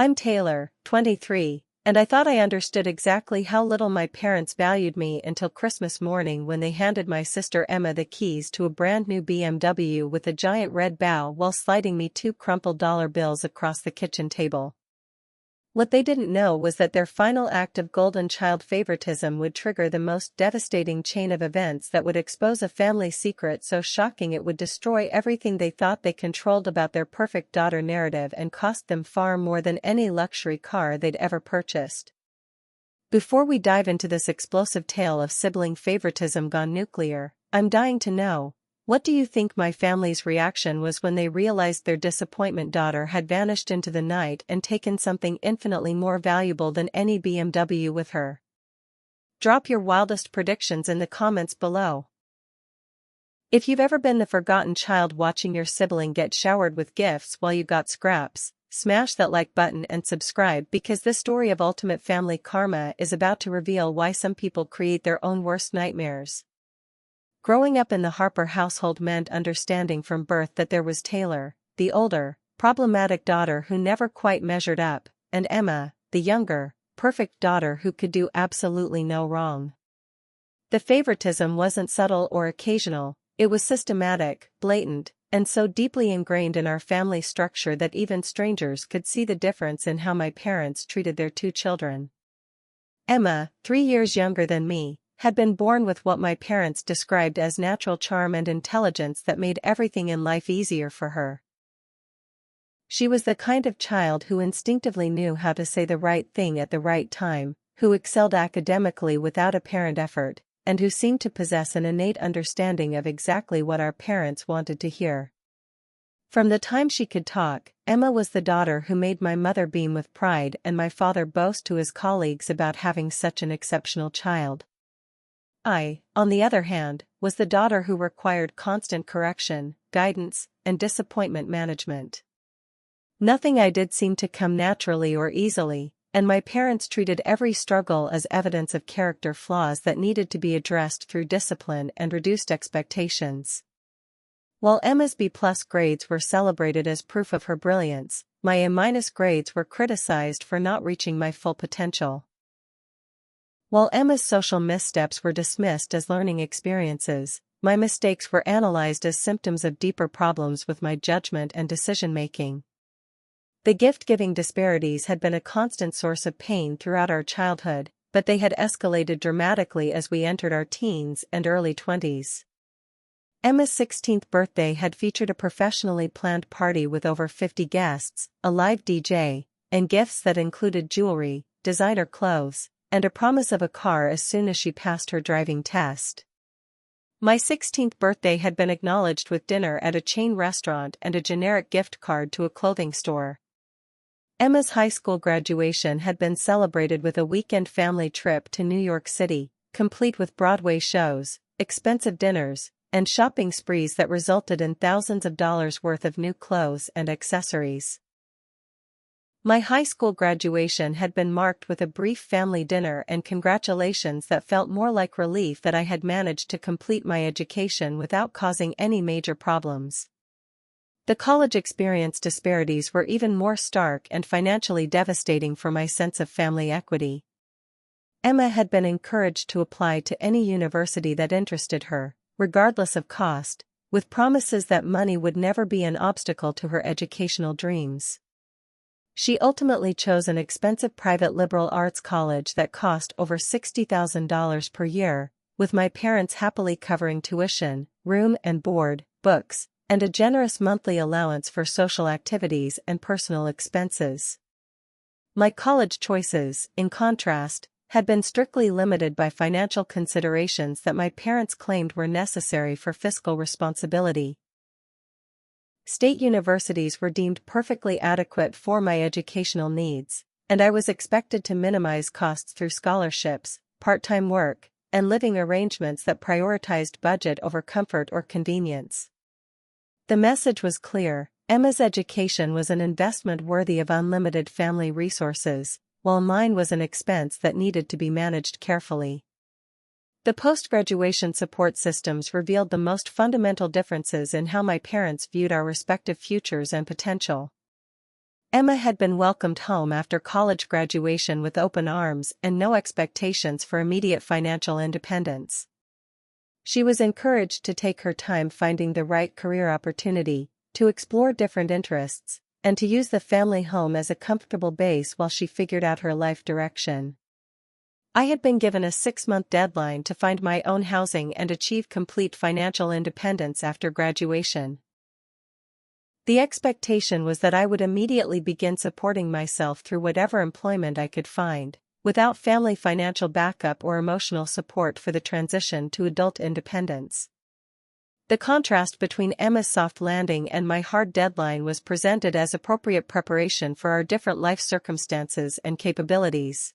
I'm Taylor, 23, and I thought I understood exactly how little my parents valued me until Christmas morning when they handed my sister Emma the keys to a brand new BMW with a giant red bow while sliding me 2 crumpled dollar bills across the kitchen table. What they didn't know was that their final act of golden child favoritism would trigger the most devastating chain of events that would expose a family secret so shocking it would destroy everything they thought they controlled about their perfect daughter narrative and cost them far more than any luxury car they'd ever purchased. Before we dive into this explosive tale of sibling favoritism gone nuclear, I'm dying to know, what do you think my family's reaction was when they realized their disappointment daughter had vanished into the night and taken something infinitely more valuable than any BMW with her? Drop your wildest predictions in the comments below. If you've ever been the forgotten child watching your sibling get showered with gifts while you got scraps, smash that like button and subscribe because this story of ultimate family karma is about to reveal why some people create their own worst nightmares. Growing up in the Harper household meant understanding from birth that there was Taylor, the older, problematic daughter who never quite measured up, and Emma, the younger, perfect daughter who could do absolutely no wrong. The favoritism wasn't subtle or occasional, it was systematic, blatant, and so deeply ingrained in our family structure that even strangers could see the difference in how my parents treated their 2 children. Emma, 3 years younger than me, had been born with what my parents described as natural charm and intelligence that made everything in life easier for her. She was the kind of child who instinctively knew how to say the right thing at the right time, who excelled academically without apparent effort, and who seemed to possess an innate understanding of exactly what our parents wanted to hear. From the time she could talk, Emma was the daughter who made my mother beam with pride and my father boast to his colleagues about having such an exceptional child. I, on the other hand, was the daughter who required constant correction, guidance, and disappointment management. Nothing I did seemed to come naturally or easily, and my parents treated every struggle as evidence of character flaws that needed to be addressed through discipline and reduced expectations. While Emma's B+ grades were celebrated as proof of her brilliance, my A- grades were criticized for not reaching my full potential. While Emma's social missteps were dismissed as learning experiences, my mistakes were analyzed as symptoms of deeper problems with my judgment and decision-making. The gift-giving disparities had been a constant source of pain throughout our childhood, but they had escalated dramatically as we entered our teens and early 20s. Emma's 16th birthday had featured a professionally planned party with over 50 guests, a live DJ, and gifts that included jewelry, designer clothes, and a promise of a car as soon as she passed her driving test. My 16th birthday had been acknowledged with dinner at a chain restaurant and a generic gift card to a clothing store. Emma's high school graduation had been celebrated with a weekend family trip to New York City, complete with Broadway shows, expensive dinners, and shopping sprees that resulted in thousands of dollars worth of new clothes and accessories. My high school graduation had been marked with a brief family dinner and congratulations that felt more like relief that I had managed to complete my education without causing any major problems. The college experience disparities were even more stark and financially devastating for my sense of family equity. Emma had been encouraged to apply to any university that interested her, regardless of cost, with promises that money would never be an obstacle to her educational dreams. She ultimately chose an expensive private liberal arts college that cost over $60,000 per year, with my parents happily covering tuition, room and board, books, and a generous monthly allowance for social activities and personal expenses. My college choices, in contrast, had been strictly limited by financial considerations that my parents claimed were necessary for fiscal responsibility. State universities were deemed perfectly adequate for my educational needs, and I was expected to minimize costs through scholarships, part-time work, and living arrangements that prioritized budget over comfort or convenience. The message was clear: Emma's education was an investment worthy of unlimited family resources, while mine was an expense that needed to be managed carefully. The post-graduation support systems revealed the most fundamental differences in how my parents viewed our respective futures and potential. Emma had been welcomed home after college graduation with open arms and no expectations for immediate financial independence. She was encouraged to take her time finding the right career opportunity, to explore different interests, and to use the family home as a comfortable base while she figured out her life direction. I had been given a 6-month deadline to find my own housing and achieve complete financial independence after graduation. The expectation was that I would immediately begin supporting myself through whatever employment I could find, without family financial backup or emotional support for the transition to adult independence. The contrast between Emma's soft landing and my hard deadline was presented as appropriate preparation for our different life circumstances and capabilities.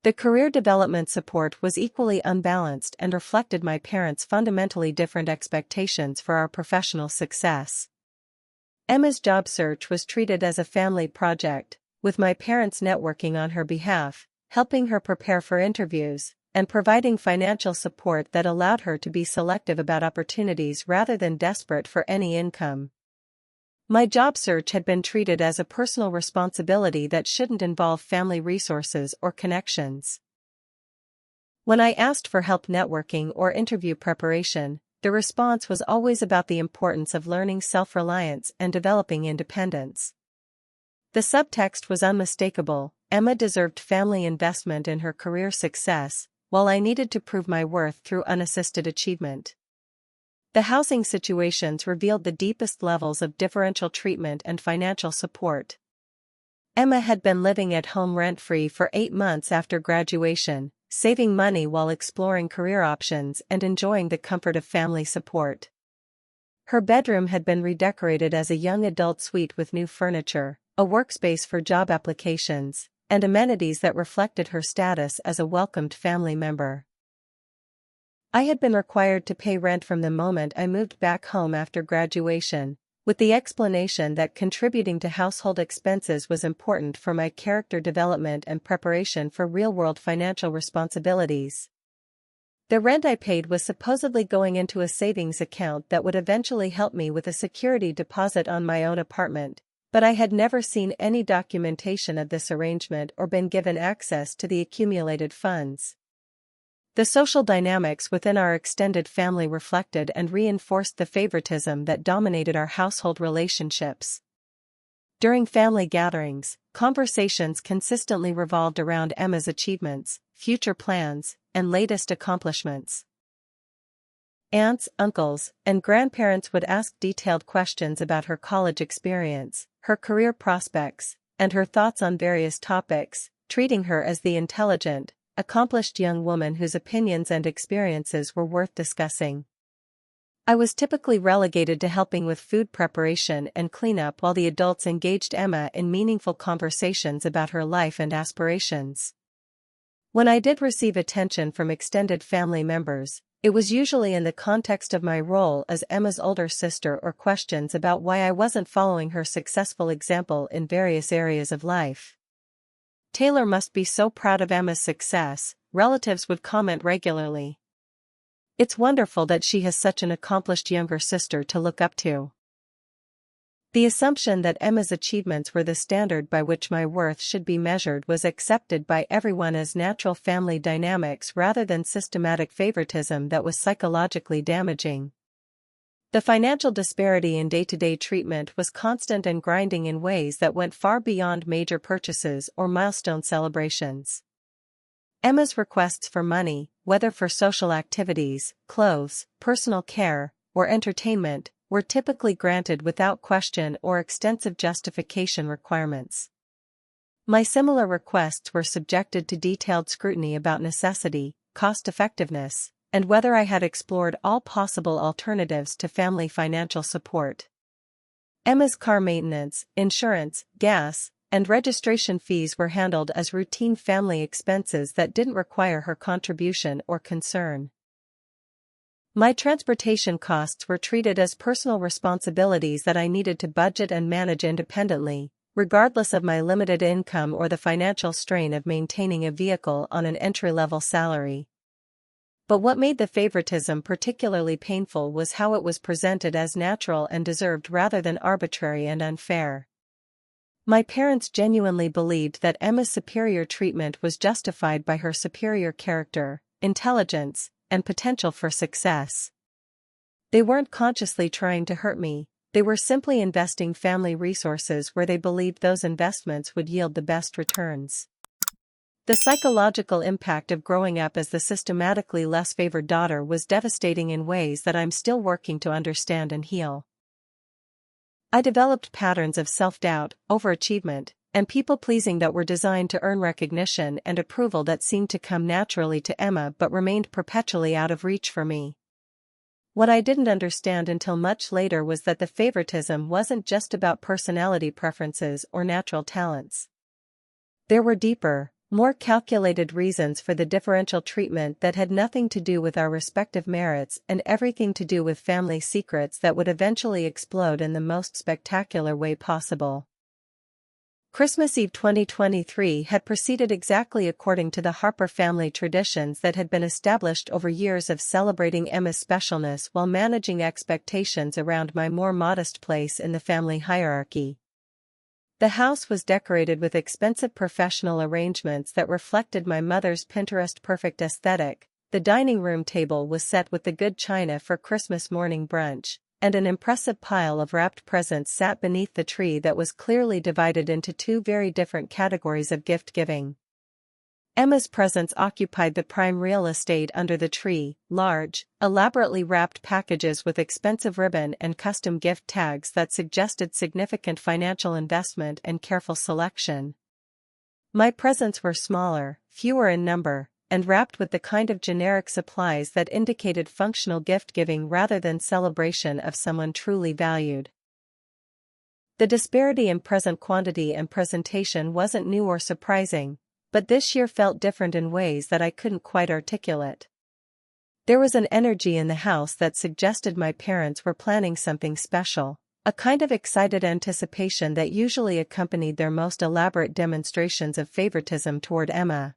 The career development support was equally unbalanced and reflected my parents' fundamentally different expectations for our professional success. Emma's job search was treated as a family project, with my parents networking on her behalf, helping her prepare for interviews, and providing financial support that allowed her to be selective about opportunities rather than desperate for any income. My job search had been treated as a personal responsibility that shouldn't involve family resources or connections. When I asked for help networking or interview preparation, the response was always about the importance of learning self-reliance and developing independence. The subtext was unmistakable: Emma deserved family investment in her career success, while I needed to prove my worth through unassisted achievement. The housing situations revealed the deepest levels of differential treatment and financial support. Emma had been living at home rent-free for 8 months after graduation, saving money while exploring career options and enjoying the comfort of family support. Her bedroom had been redecorated as a young adult suite with new furniture, a workspace for job applications, and amenities that reflected her status as a welcomed family member. I had been required to pay rent from the moment I moved back home after graduation, with the explanation that contributing to household expenses was important for my character development and preparation for real-world financial responsibilities. The rent I paid was supposedly going into a savings account that would eventually help me with a security deposit on my own apartment, but I had never seen any documentation of this arrangement or been given access to the accumulated funds. The social dynamics within our extended family reflected and reinforced the favoritism that dominated our household relationships. During family gatherings, conversations consistently revolved around Emma's achievements, future plans, and latest accomplishments. Aunts, uncles, and grandparents would ask detailed questions about her college experience, her career prospects, and her thoughts on various topics, treating her as the intelligent, accomplished young woman whose opinions and experiences were worth discussing. I was typically relegated to helping with food preparation and cleanup while the adults engaged Emma in meaningful conversations about her life and aspirations. When I did receive attention from extended family members, it was usually in the context of my role as Emma's older sister or questions about why I wasn't following her successful example in various areas of life. "Taylor must be so proud of Emma's success," relatives would comment regularly. "It's wonderful that she has such an accomplished younger sister to look up to." The assumption that Emma's achievements were the standard by which my worth should be measured was accepted by everyone as natural family dynamics rather than systematic favoritism that was psychologically damaging. The financial disparity in day-to-day treatment was constant and grinding in ways that went far beyond major purchases or milestone celebrations. Emma's requests for money, whether for social activities, clothes, personal care, or entertainment, were typically granted without question or extensive justification requirements. My similar requests were subjected to detailed scrutiny about necessity, cost-effectiveness, and whether I had explored all possible alternatives to family financial support. Emma's car maintenance, insurance, gas, and registration fees were handled as routine family expenses that didn't require her contribution or concern. My transportation costs were treated as personal responsibilities that I needed to budget and manage independently, regardless of my limited income or the financial strain of maintaining a vehicle on an entry-level salary. But what made the favoritism particularly painful was how it was presented as natural and deserved rather than arbitrary and unfair. My parents genuinely believed that Emma's superior treatment was justified by her superior character, intelligence, and potential for success. They weren't consciously trying to hurt me, they were simply investing family resources where they believed those investments would yield the best returns. The psychological impact of growing up as the systematically less favored daughter was devastating in ways that I'm still working to understand and heal. I developed patterns of self-doubt, overachievement, and people-pleasing that were designed to earn recognition and approval that seemed to come naturally to Emma but remained perpetually out of reach for me. What I didn't understand until much later was that the favoritism wasn't just about personality preferences or natural talents. There were deeper, more calculated reasons for the differential treatment that had nothing to do with our respective merits and everything to do with family secrets that would eventually explode in the most spectacular way possible. Christmas Eve 2023 had proceeded exactly according to the Harper family traditions that had been established over years of celebrating Emma's specialness while managing expectations around my more modest place in the family hierarchy. The house was decorated with expensive professional arrangements that reflected my mother's Pinterest-perfect aesthetic. The dining room table was set with the good china for Christmas morning brunch, and an impressive pile of wrapped presents sat beneath the tree that was clearly divided into two very different categories of gift-giving. Emma's presents occupied the prime real estate under the tree, large, elaborately wrapped packages with expensive ribbon and custom gift tags that suggested significant financial investment and careful selection. My presents were smaller, fewer in number, and wrapped with the kind of generic supplies that indicated functional gift-giving rather than celebration of someone truly valued. The disparity in present quantity and presentation wasn't new or surprising, but this year felt different in ways that I couldn't quite articulate. There was an energy in the house that suggested my parents were planning something special, a kind of excited anticipation that usually accompanied their most elaborate demonstrations of favoritism toward Emma.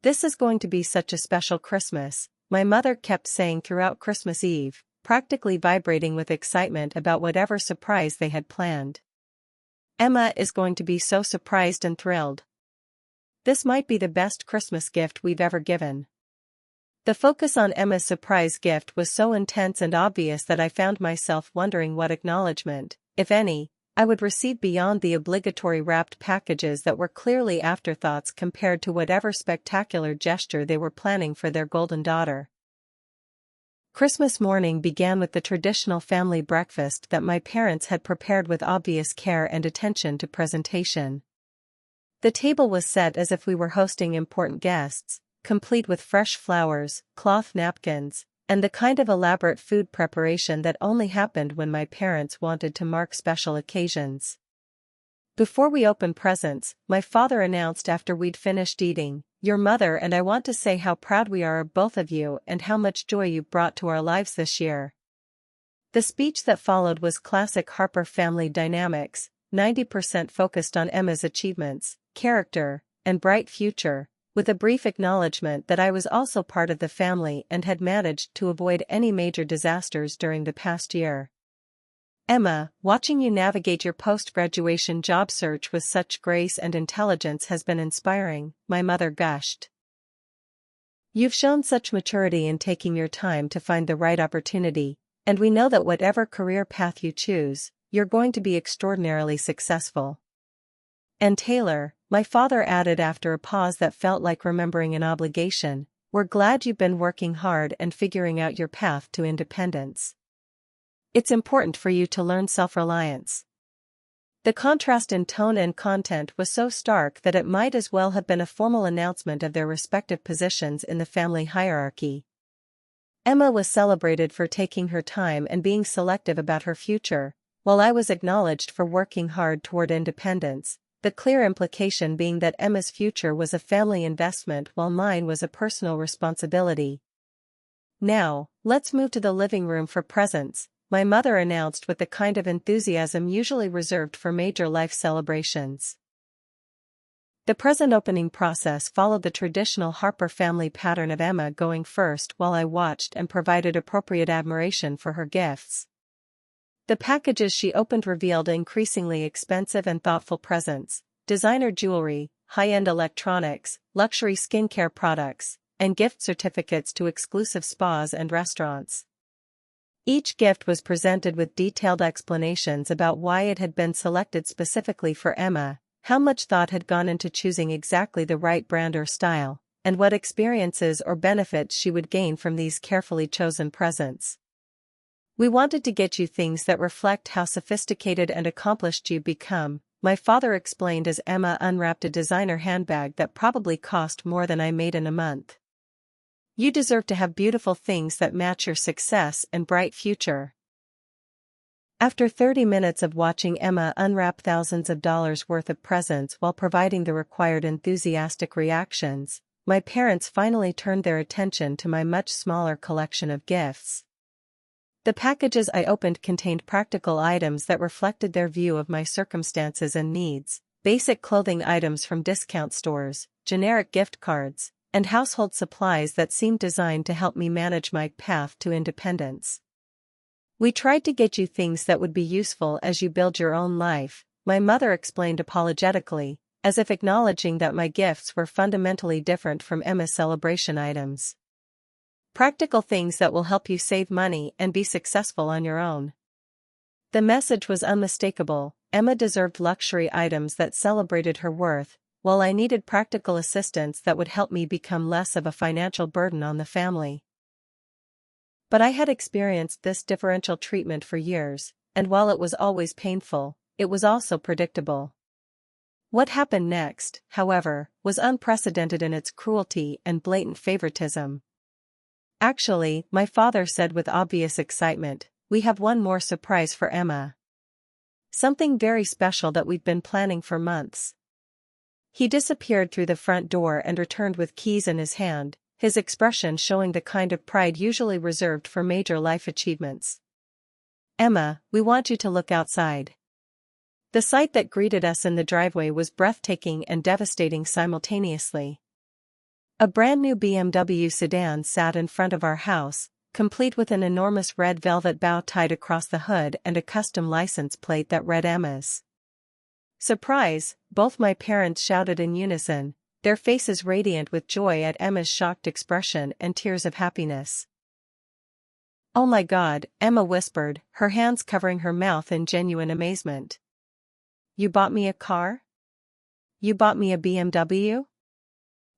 "This is going to be such a special Christmas," my mother kept saying throughout Christmas Eve, practically vibrating with excitement about whatever surprise they had planned. "Emma is going to be so surprised and thrilled. This might be the best Christmas gift we've ever given." The focus on Emma's surprise gift was so intense and obvious that I found myself wondering what acknowledgement, if any, I would receive beyond the obligatory wrapped packages that were clearly afterthoughts compared to whatever spectacular gesture they were planning for their golden daughter. Christmas morning began with the traditional family breakfast that my parents had prepared with obvious care and attention to presentation. The table was set as if we were hosting important guests, complete with fresh flowers, cloth napkins, and the kind of elaborate food preparation that only happened when my parents wanted to mark special occasions. Before we opened presents, my father announced after we'd finished eating, "Your mother and I want to say how proud we are of both of you and how much joy you've brought to our lives this year." The speech that followed was classic Harper family dynamics, 90% focused on Emma's achievements, character, and bright future, with a brief acknowledgement that I was also part of the family and had managed to avoid any major disasters during the past year. "Emma, watching you navigate your post-graduation job search with such grace and intelligence has been inspiring," my mother gushed. "You've shown such maturity in taking your time to find the right opportunity, and we know that whatever career path you choose, you're going to be extraordinarily successful." "And Taylor," my father added after a pause that felt like remembering an obligation, "we're glad you've been working hard and figuring out your path to independence. It's important for you to learn self-reliance." The contrast in tone and content was so stark that it might as well have been a formal announcement of their respective positions in the family hierarchy. Emma was celebrated for taking her time and being selective about her future, while I was acknowledged for working hard toward independence, the clear implication being that Emma's future was a family investment while mine was a personal responsibility. "Now, let's move to the living room for presents," my mother announced with the kind of enthusiasm usually reserved for major life celebrations. The present opening process followed the traditional Harper family pattern of Emma going first while I watched and provided appropriate admiration for her gifts. The packages she opened revealed increasingly expensive and thoughtful presents, designer jewelry, high-end electronics, luxury skincare products, and gift certificates to exclusive spas and restaurants. Each gift was presented with detailed explanations about why it had been selected specifically for Emma, how much thought had gone into choosing exactly the right brand or style, and what experiences or benefits she would gain from these carefully chosen presents. "We wanted to get you things that reflect how sophisticated and accomplished you've become," my father explained as Emma unwrapped a designer handbag that probably cost more than I made in a month. "You deserve to have beautiful things that match your success and bright future." After 30 minutes of watching Emma unwrap thousands of dollars worth of presents while providing the required enthusiastic reactions, my parents finally turned their attention to my much smaller collection of gifts. The packages I opened contained practical items that reflected their view of my circumstances and needs: basic clothing items from discount stores, generic gift cards, and household supplies that seemed designed to help me manage my path to independence. "We tried to get you things that would be useful as you build your own life," my mother explained apologetically, as if acknowledging that my gifts were fundamentally different from Emma's celebration items. "Practical things that will help you save money and be successful on your own." The message was unmistakable: Emma deserved luxury items that celebrated her worth, while I needed practical assistance that would help me become less of a financial burden on the family. But I had experienced this differential treatment for years, and while it was always painful, it was also predictable. What happened next, however, was unprecedented in its cruelty and blatant favoritism. "Actually," my father said with obvious excitement, "we have one more surprise for Emma. Something very special that we've been planning for months." He disappeared through the front door and returned with keys in his hand, his expression showing the kind of pride usually reserved for major life achievements. "Emma, we want you to look outside." The sight that greeted us in the driveway was breathtaking and devastating simultaneously. A brand new BMW sedan sat in front of our house, complete with an enormous red velvet bow tied across the hood and a custom license plate that read Emma's. "Surprise!" both my parents shouted in unison, their faces radiant with joy at Emma's shocked expression and tears of happiness. "Oh my God," Emma whispered, her hands covering her mouth in genuine amazement. "You bought me a car? You bought me a BMW?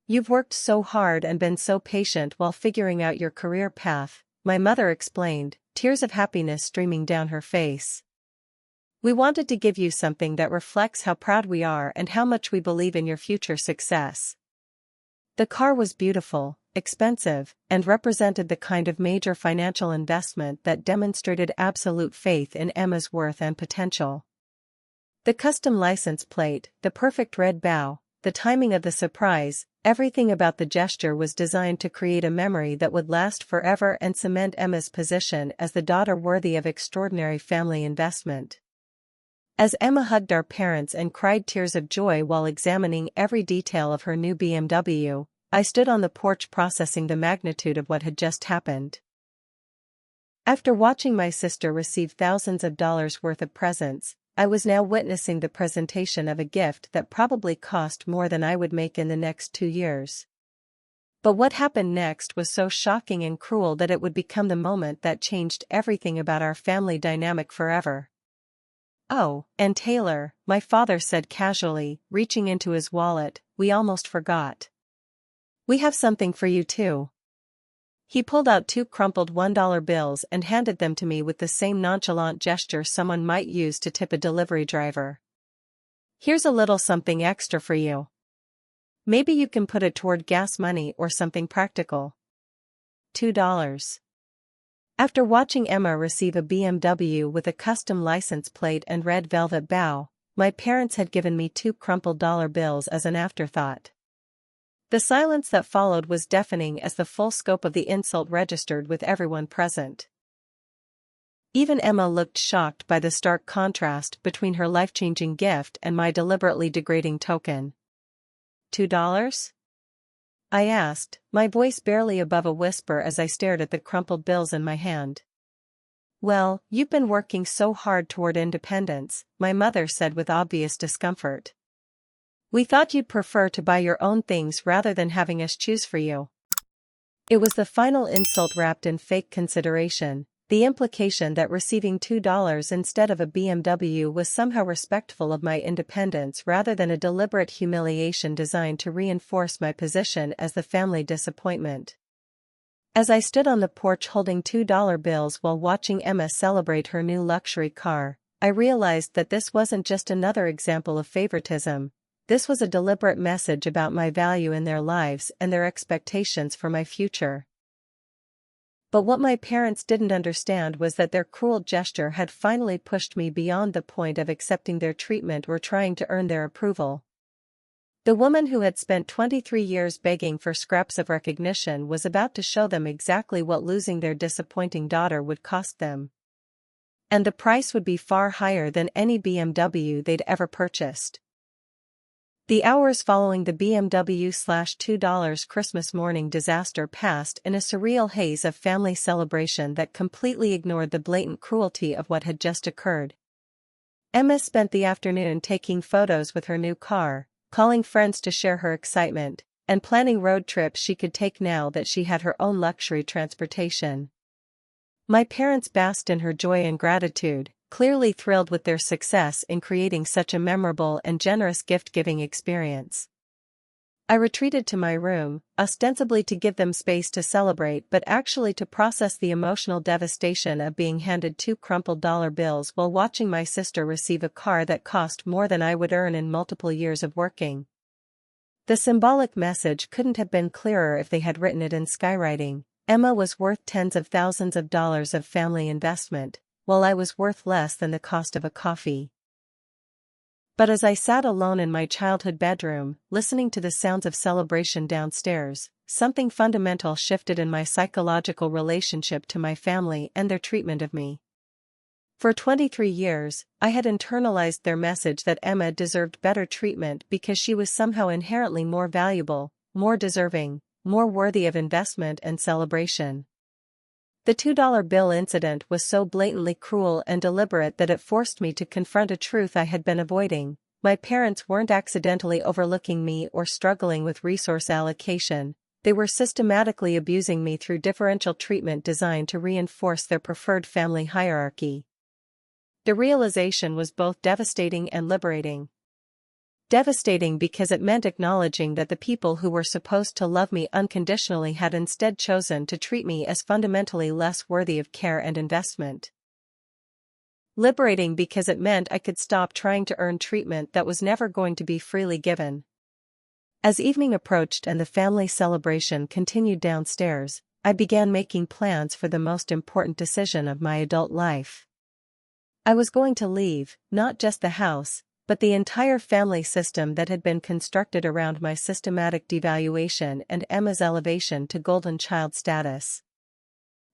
You've worked so hard and been so patient while figuring out your career path," my mother explained, tears of happiness streaming down her face. "We wanted to give you something that reflects how proud we are and how much we believe in your future success." The car was beautiful, expensive, and represented the kind of major financial investment that demonstrated absolute faith in Emma's worth and potential. The custom license plate, the perfect red bow, the timing of the surprise, everything about the gesture was designed to create a memory that would last forever and cement Emma's position as the daughter worthy of extraordinary family investment. As Emma hugged our parents and cried tears of joy while examining every detail of her new BMW, I stood on the porch processing the magnitude of what had just happened. After watching my sister receive thousands of dollars worth of presents, I was now witnessing the presentation of a gift that probably cost more than I would make in the next 2 years. But what happened next was so shocking and cruel that it would become the moment that changed everything about our family dynamic forever. "Oh, and Taylor," my father said casually, reaching into his wallet, "we almost forgot. We have something for you too." He pulled out 2 crumpled $1 bills and handed them to me with the same nonchalant gesture someone might use to tip a delivery driver. "Here's a little something extra for you. Maybe you can put it toward gas money or something practical." $2. After watching Emma receive a BMW with a custom license plate and red velvet bow, my parents had given me 2 crumpled dollar bills as an afterthought. The silence that followed was deafening as the full scope of the insult registered with everyone present. Even Emma looked shocked by the stark contrast between her life-changing gift and my deliberately degrading token. $2? I asked, my voice barely above a whisper as I stared at the crumpled bills in my hand. "Well, you've been working so hard toward independence," my mother said with obvious discomfort. "We thought you'd prefer to buy your own things rather than having us choose for you." It was the final insult wrapped in fake consideration, the implication that receiving $2 instead of a BMW was somehow respectful of my independence rather than a deliberate humiliation designed to reinforce my position as the family disappointment. As I stood on the porch holding $2 bills while watching Emma celebrate her new luxury car, I realized that this wasn't just another example of favoritism. This was a deliberate message about my value in their lives and their expectations for my future. But what my parents didn't understand was that their cruel gesture had finally pushed me beyond the point of accepting their treatment or trying to earn their approval. The woman who had spent 23 years begging for scraps of recognition was about to show them exactly what losing their disappointing daughter would cost them. And the price would be far higher than any BMW they'd ever purchased. The hours following the BMW/$2 Christmas morning disaster passed in a surreal haze of family celebration that completely ignored the blatant cruelty of what had just occurred. Emma spent the afternoon taking photos with her new car, calling friends to share her excitement, and planning road trips she could take now that she had her own luxury transportation. My parents basked in her joy and gratitude, clearly thrilled with their success in creating such a memorable and generous gift-giving experience. I retreated to my room, ostensibly to give them space to celebrate but actually to process the emotional devastation of being handed 2 crumpled dollar bills while watching my sister receive a car that cost more than I would earn in multiple years of working. The symbolic message couldn't have been clearer if they had written it in skywriting. Emma was worth tens of thousands of dollars of family investment, while I was worth less than the cost of a coffee. But as I sat alone in my childhood bedroom, listening to the sounds of celebration downstairs, something fundamental shifted in my psychological relationship to my family and their treatment of me. For 23 years, I had internalized their message that Emma deserved better treatment because she was somehow inherently more valuable, more deserving, more worthy of investment and celebration. The $2 bill incident was so blatantly cruel and deliberate that it forced me to confront a truth I had been avoiding. My parents weren't accidentally overlooking me or struggling with resource allocation, they were systematically abusing me through differential treatment designed to reinforce their preferred family hierarchy. The realization was both devastating and liberating. Devastating because it meant acknowledging that the people who were supposed to love me unconditionally had instead chosen to treat me as fundamentally less worthy of care and investment. Liberating because it meant I could stop trying to earn treatment that was never going to be freely given. As evening approached and the family celebration continued downstairs, I began making plans for the most important decision of my adult life. I was going to leave, not just the house, but the entire family system that had been constructed around my systematic devaluation and Emma's elevation to golden child status.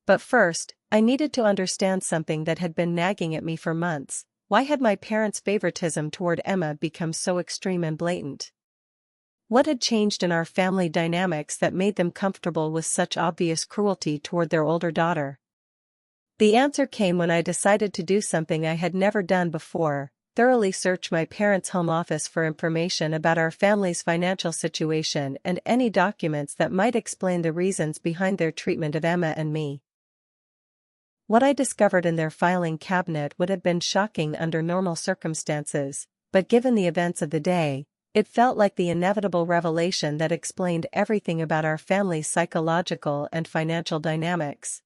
But first, I needed to understand something that had been nagging at me for months. Why had my parents' favoritism toward Emma become so extreme and blatant? What had changed in our family dynamics that made them comfortable with such obvious cruelty toward their older daughter? The answer came when I decided to do something I had never done before: thoroughly search my parents' home office for information about our family's financial situation and any documents that might explain the reasons behind their treatment of Emma and me. What I discovered in their filing cabinet would have been shocking under normal circumstances, but given the events of the day, it felt like the inevitable revelation that explained everything about our family's psychological and financial dynamics.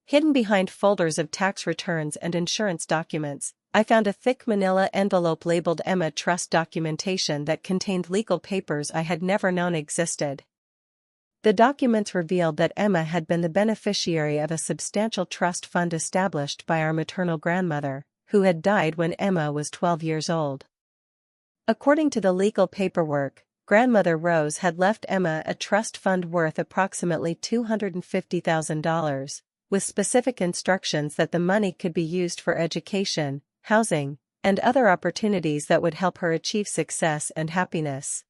Hidden behind folders of tax returns and insurance documents, I found a thick manila envelope labeled Emma Trust documentation that contained legal papers I had never known existed. The documents revealed that Emma had been the beneficiary of a substantial trust fund established by our maternal grandmother, who had died when Emma was 12 years old. According to the legal paperwork, Grandmother Rose had left Emma a trust fund worth approximately $250,000, with specific instructions that the money could be used for education, housing, and other opportunities that would help her achieve success and happiness.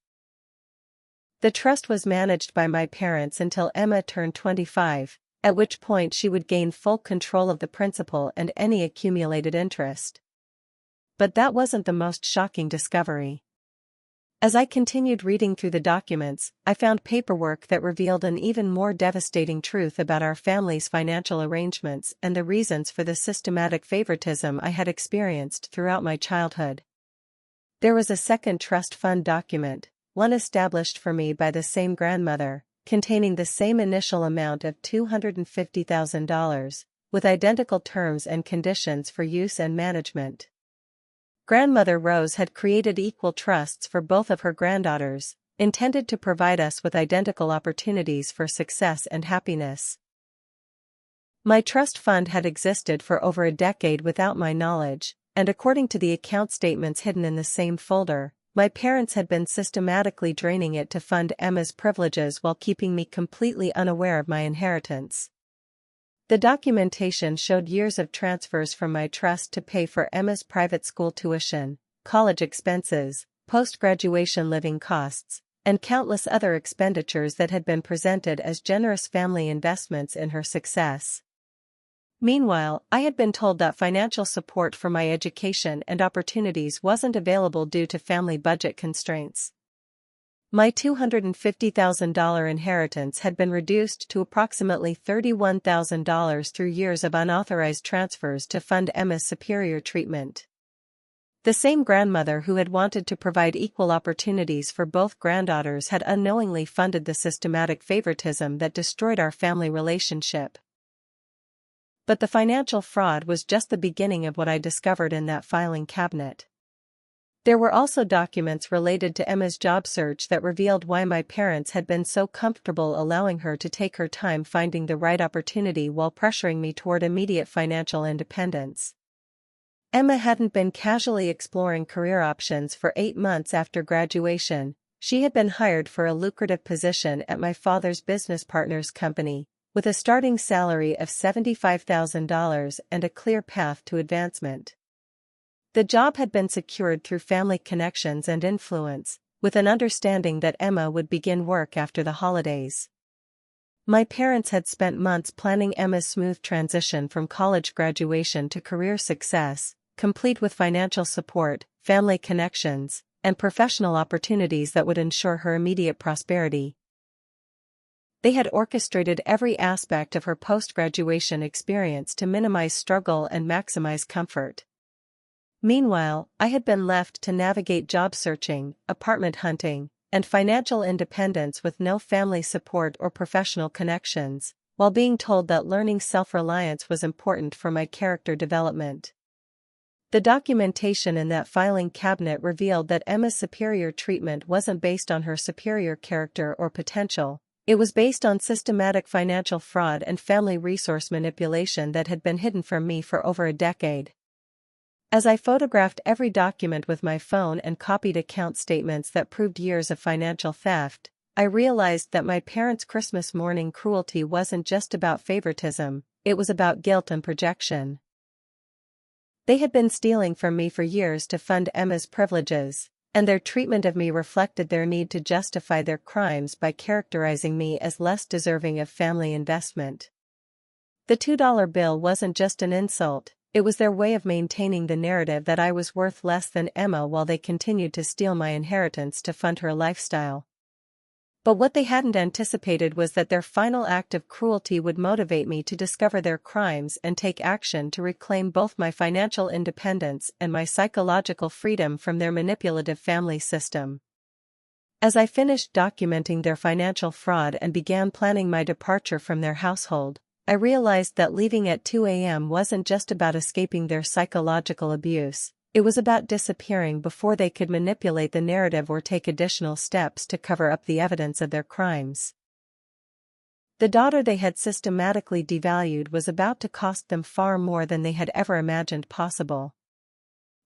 The trust was managed by my parents until Emma turned 25, at which point she would gain full control of the principal and any accumulated interest. But that wasn't the most shocking discovery. As I continued reading through the documents, I found paperwork that revealed an even more devastating truth about our family's financial arrangements and the reasons for the systematic favoritism I had experienced throughout my childhood. There was a second trust fund document, one established for me by the same grandmother, containing the same initial amount of $250,000, with identical terms and conditions for use and management. Grandmother Rose had created equal trusts for both of her granddaughters, intended to provide us with identical opportunities for success and happiness. My trust fund had existed for over a decade without my knowledge, and according to the account statements hidden in the same folder, my parents had been systematically draining it to fund Emma's privileges while keeping me completely unaware of my inheritance. The documentation showed years of transfers from my trust to pay for Emma's private school tuition, college expenses, post-graduation living costs, and countless other expenditures that had been presented as generous family investments in her success. Meanwhile, I had been told that financial support for my education and opportunities wasn't available due to family budget constraints. My $250,000 inheritance had been reduced to approximately $31,000 through years of unauthorized transfers to fund Emma's superior treatment. The same grandmother who had wanted to provide equal opportunities for both granddaughters had unknowingly funded the systematic favoritism that destroyed our family relationship. But the financial fraud was just the beginning of what I discovered in that filing cabinet. There were also documents related to Emma's job search that revealed why my parents had been so comfortable allowing her to take her time finding the right opportunity while pressuring me toward immediate financial independence. Emma hadn't been casually exploring career options for 8 months after graduation. She had been hired for a lucrative position at my father's business partner's company, with a starting salary of $75,000 and a clear path to advancement. The job had been secured through family connections and influence, with an understanding that Emma would begin work after the holidays. My parents had spent months planning Emma's smooth transition from college graduation to career success, complete with financial support, family connections, and professional opportunities that would ensure her immediate prosperity. They had orchestrated every aspect of her post-graduation experience to minimize struggle and maximize comfort. Meanwhile, I had been left to navigate job searching, apartment hunting, and financial independence with no family support or professional connections, while being told that learning self-reliance was important for my character development. The documentation in that filing cabinet revealed that Emma's superior treatment wasn't based on her superior character or potential. It was based on systematic financial fraud and family resource manipulation that had been hidden from me for over a decade. As I photographed every document with my phone and copied account statements that proved years of financial theft, I realized that my parents' Christmas morning cruelty wasn't just about favoritism, it was about guilt and projection. They had been stealing from me for years to fund Emma's privileges, and their treatment of me reflected their need to justify their crimes by characterizing me as less deserving of family investment. The $2 bill wasn't just an insult. It was their way of maintaining the narrative that I was worth less than Emma while they continued to steal my inheritance to fund her lifestyle. But what they hadn't anticipated was that their final act of cruelty would motivate me to discover their crimes and take action to reclaim both my financial independence and my psychological freedom from their manipulative family system. As I finished documenting their financial fraud and began planning my departure from their household, I realized that leaving at 2 a.m. wasn't just about escaping their psychological abuse, it was about disappearing before they could manipulate the narrative or take additional steps to cover up the evidence of their crimes. The daughter they had systematically devalued was about to cost them far more than they had ever imagined possible.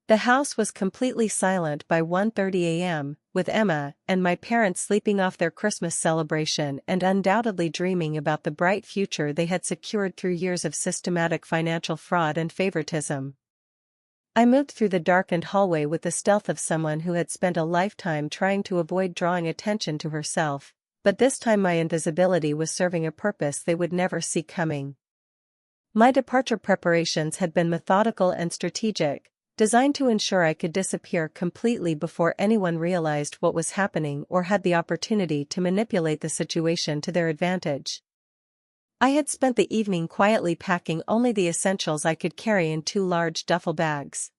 The house was completely silent by 1:30 a.m., with Emma and my parents sleeping off their Christmas celebration and undoubtedly dreaming about the bright future they had secured through years of systematic financial fraud and favoritism. I moved through the darkened hallway with the stealth of someone who had spent a lifetime trying to avoid drawing attention to herself, but this time my invisibility was serving a purpose they would never see coming. My departure preparations had been methodical and strategic, designed to ensure I could disappear completely before anyone realized what was happening or had the opportunity to manipulate the situation to their advantage. I had spent the evening quietly packing only the essentials I could carry in 2 large duffel bags.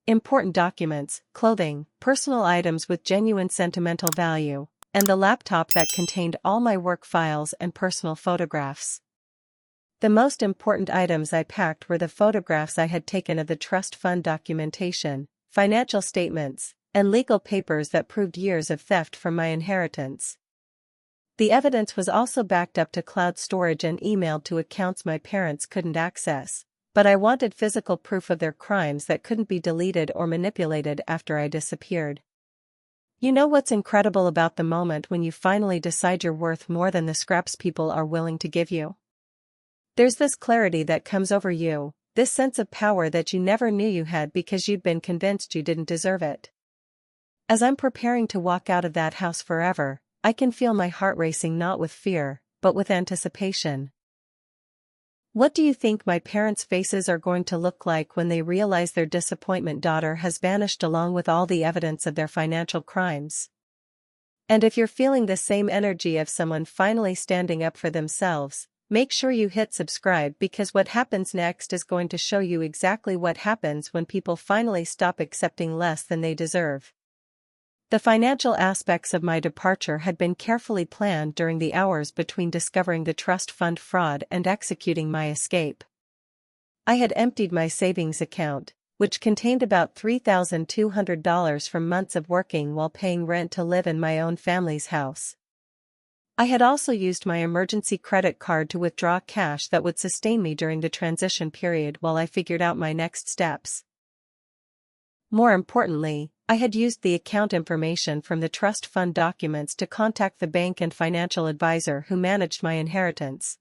Important documents, clothing, personal items with genuine sentimental value, and the laptop that contained all my work files and personal photographs. The most important items I packed were the photographs I had taken of the trust fund documentation, financial statements, and legal papers that proved years of theft from my inheritance. The evidence was also backed up to cloud storage and emailed to accounts my parents couldn't access, but I wanted physical proof of their crimes that couldn't be deleted or manipulated after I disappeared. You know what's incredible about the moment when you finally decide you're worth more than the scraps people are willing to give you? There's this clarity that comes over you, this sense of power that you never knew you had because you'd been convinced you didn't deserve it. As I'm preparing to walk out of that house forever, I can feel my heart racing not with fear, but with anticipation. What do you think my parents' faces are going to look like when they realize their disappointment daughter has vanished along with all the evidence of their financial crimes? And if you're feeling the same energy of someone finally standing up for themselves, make sure you hit subscribe because what happens next is going to show you exactly what happens when people finally stop accepting less than they deserve. The financial aspects of my departure had been carefully planned during the hours between discovering the trust fund fraud and executing my escape. I had emptied my savings account, which contained about $3,200 from months of working while paying rent to live in my own family's house. I had also used my emergency credit card to withdraw cash that would sustain me during the transition period while I figured out my next steps. More importantly, I had used the account information from the trust fund documents to contact the bank and financial advisor who managed my inheritance.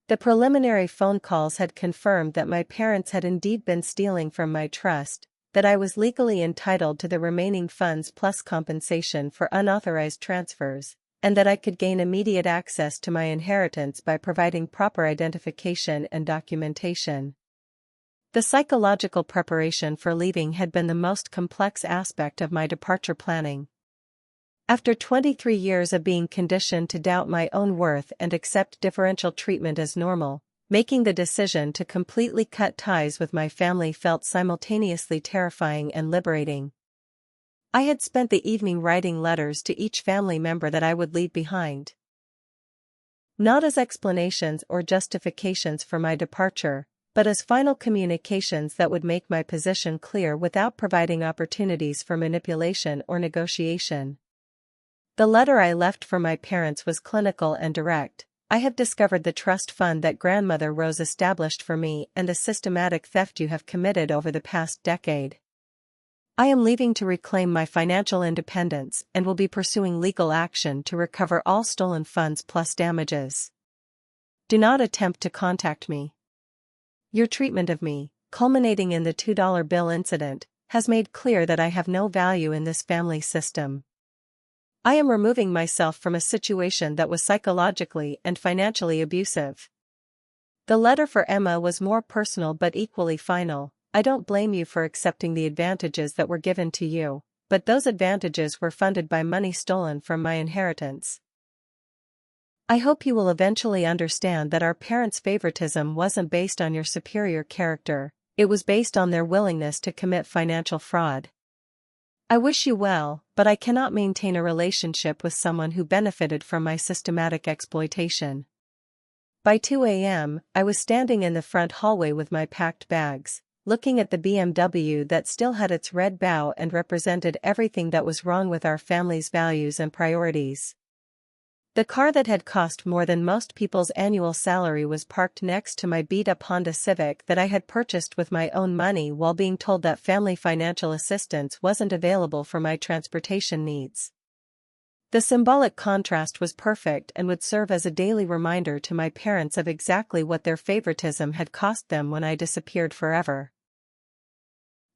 The preliminary phone calls had confirmed that my parents had indeed been stealing from my trust, that I was legally entitled to the remaining funds plus compensation for unauthorized transfers, and that I could gain immediate access to my inheritance by providing proper identification and documentation. The psychological preparation for leaving had been the most complex aspect of my departure planning. After 23 years of being conditioned to doubt my own worth and accept differential treatment as normal, making the decision to completely cut ties with my family felt simultaneously terrifying and liberating. I had spent the evening writing letters to each family member that I would leave behind. Not as explanations or justifications for my departure, but as final communications that would make my position clear without providing opportunities for manipulation or negotiation. The letter I left for my parents was clinical and direct. I have discovered the trust fund that Grandmother Rose established for me and the systematic theft you have committed over the past decade. I am leaving to reclaim my financial independence and will be pursuing legal action to recover all stolen funds plus damages. Do not attempt to contact me. Your treatment of me, culminating in the $2 bill incident, has made clear that I have no value in this family system. I am removing myself from a situation that was psychologically and financially abusive. The letter for Emma was more personal but equally final. I don't blame you for accepting the advantages that were given to you, but those advantages were funded by money stolen from my inheritance. I hope you will eventually understand that our parents' favoritism wasn't based on your superior character, it was based on their willingness to commit financial fraud. I wish you well, but I cannot maintain a relationship with someone who benefited from my systematic exploitation. By 2 a.m., I was standing in the front hallway with my packed bags, looking at the BMW that still had its red bow and represented everything that was wrong with our family's values and priorities. The car that had cost more than most people's annual salary was parked next to my beat-up Honda Civic that I had purchased with my own money while being told that family financial assistance wasn't available for my transportation needs. The symbolic contrast was perfect and would serve as a daily reminder to my parents of exactly what their favoritism had cost them when I disappeared forever.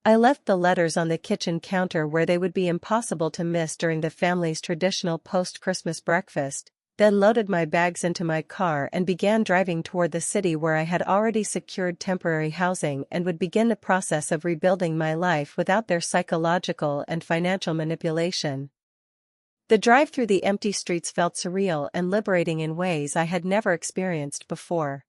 I left the letters on the kitchen counter where they would be impossible to miss during the family's traditional post-Christmas breakfast, then loaded my bags into my car and began driving toward the city where I had already secured temporary housing and would begin the process of rebuilding my life without their psychological and financial manipulation. The drive through the empty streets felt surreal and liberating in ways I had never experienced before.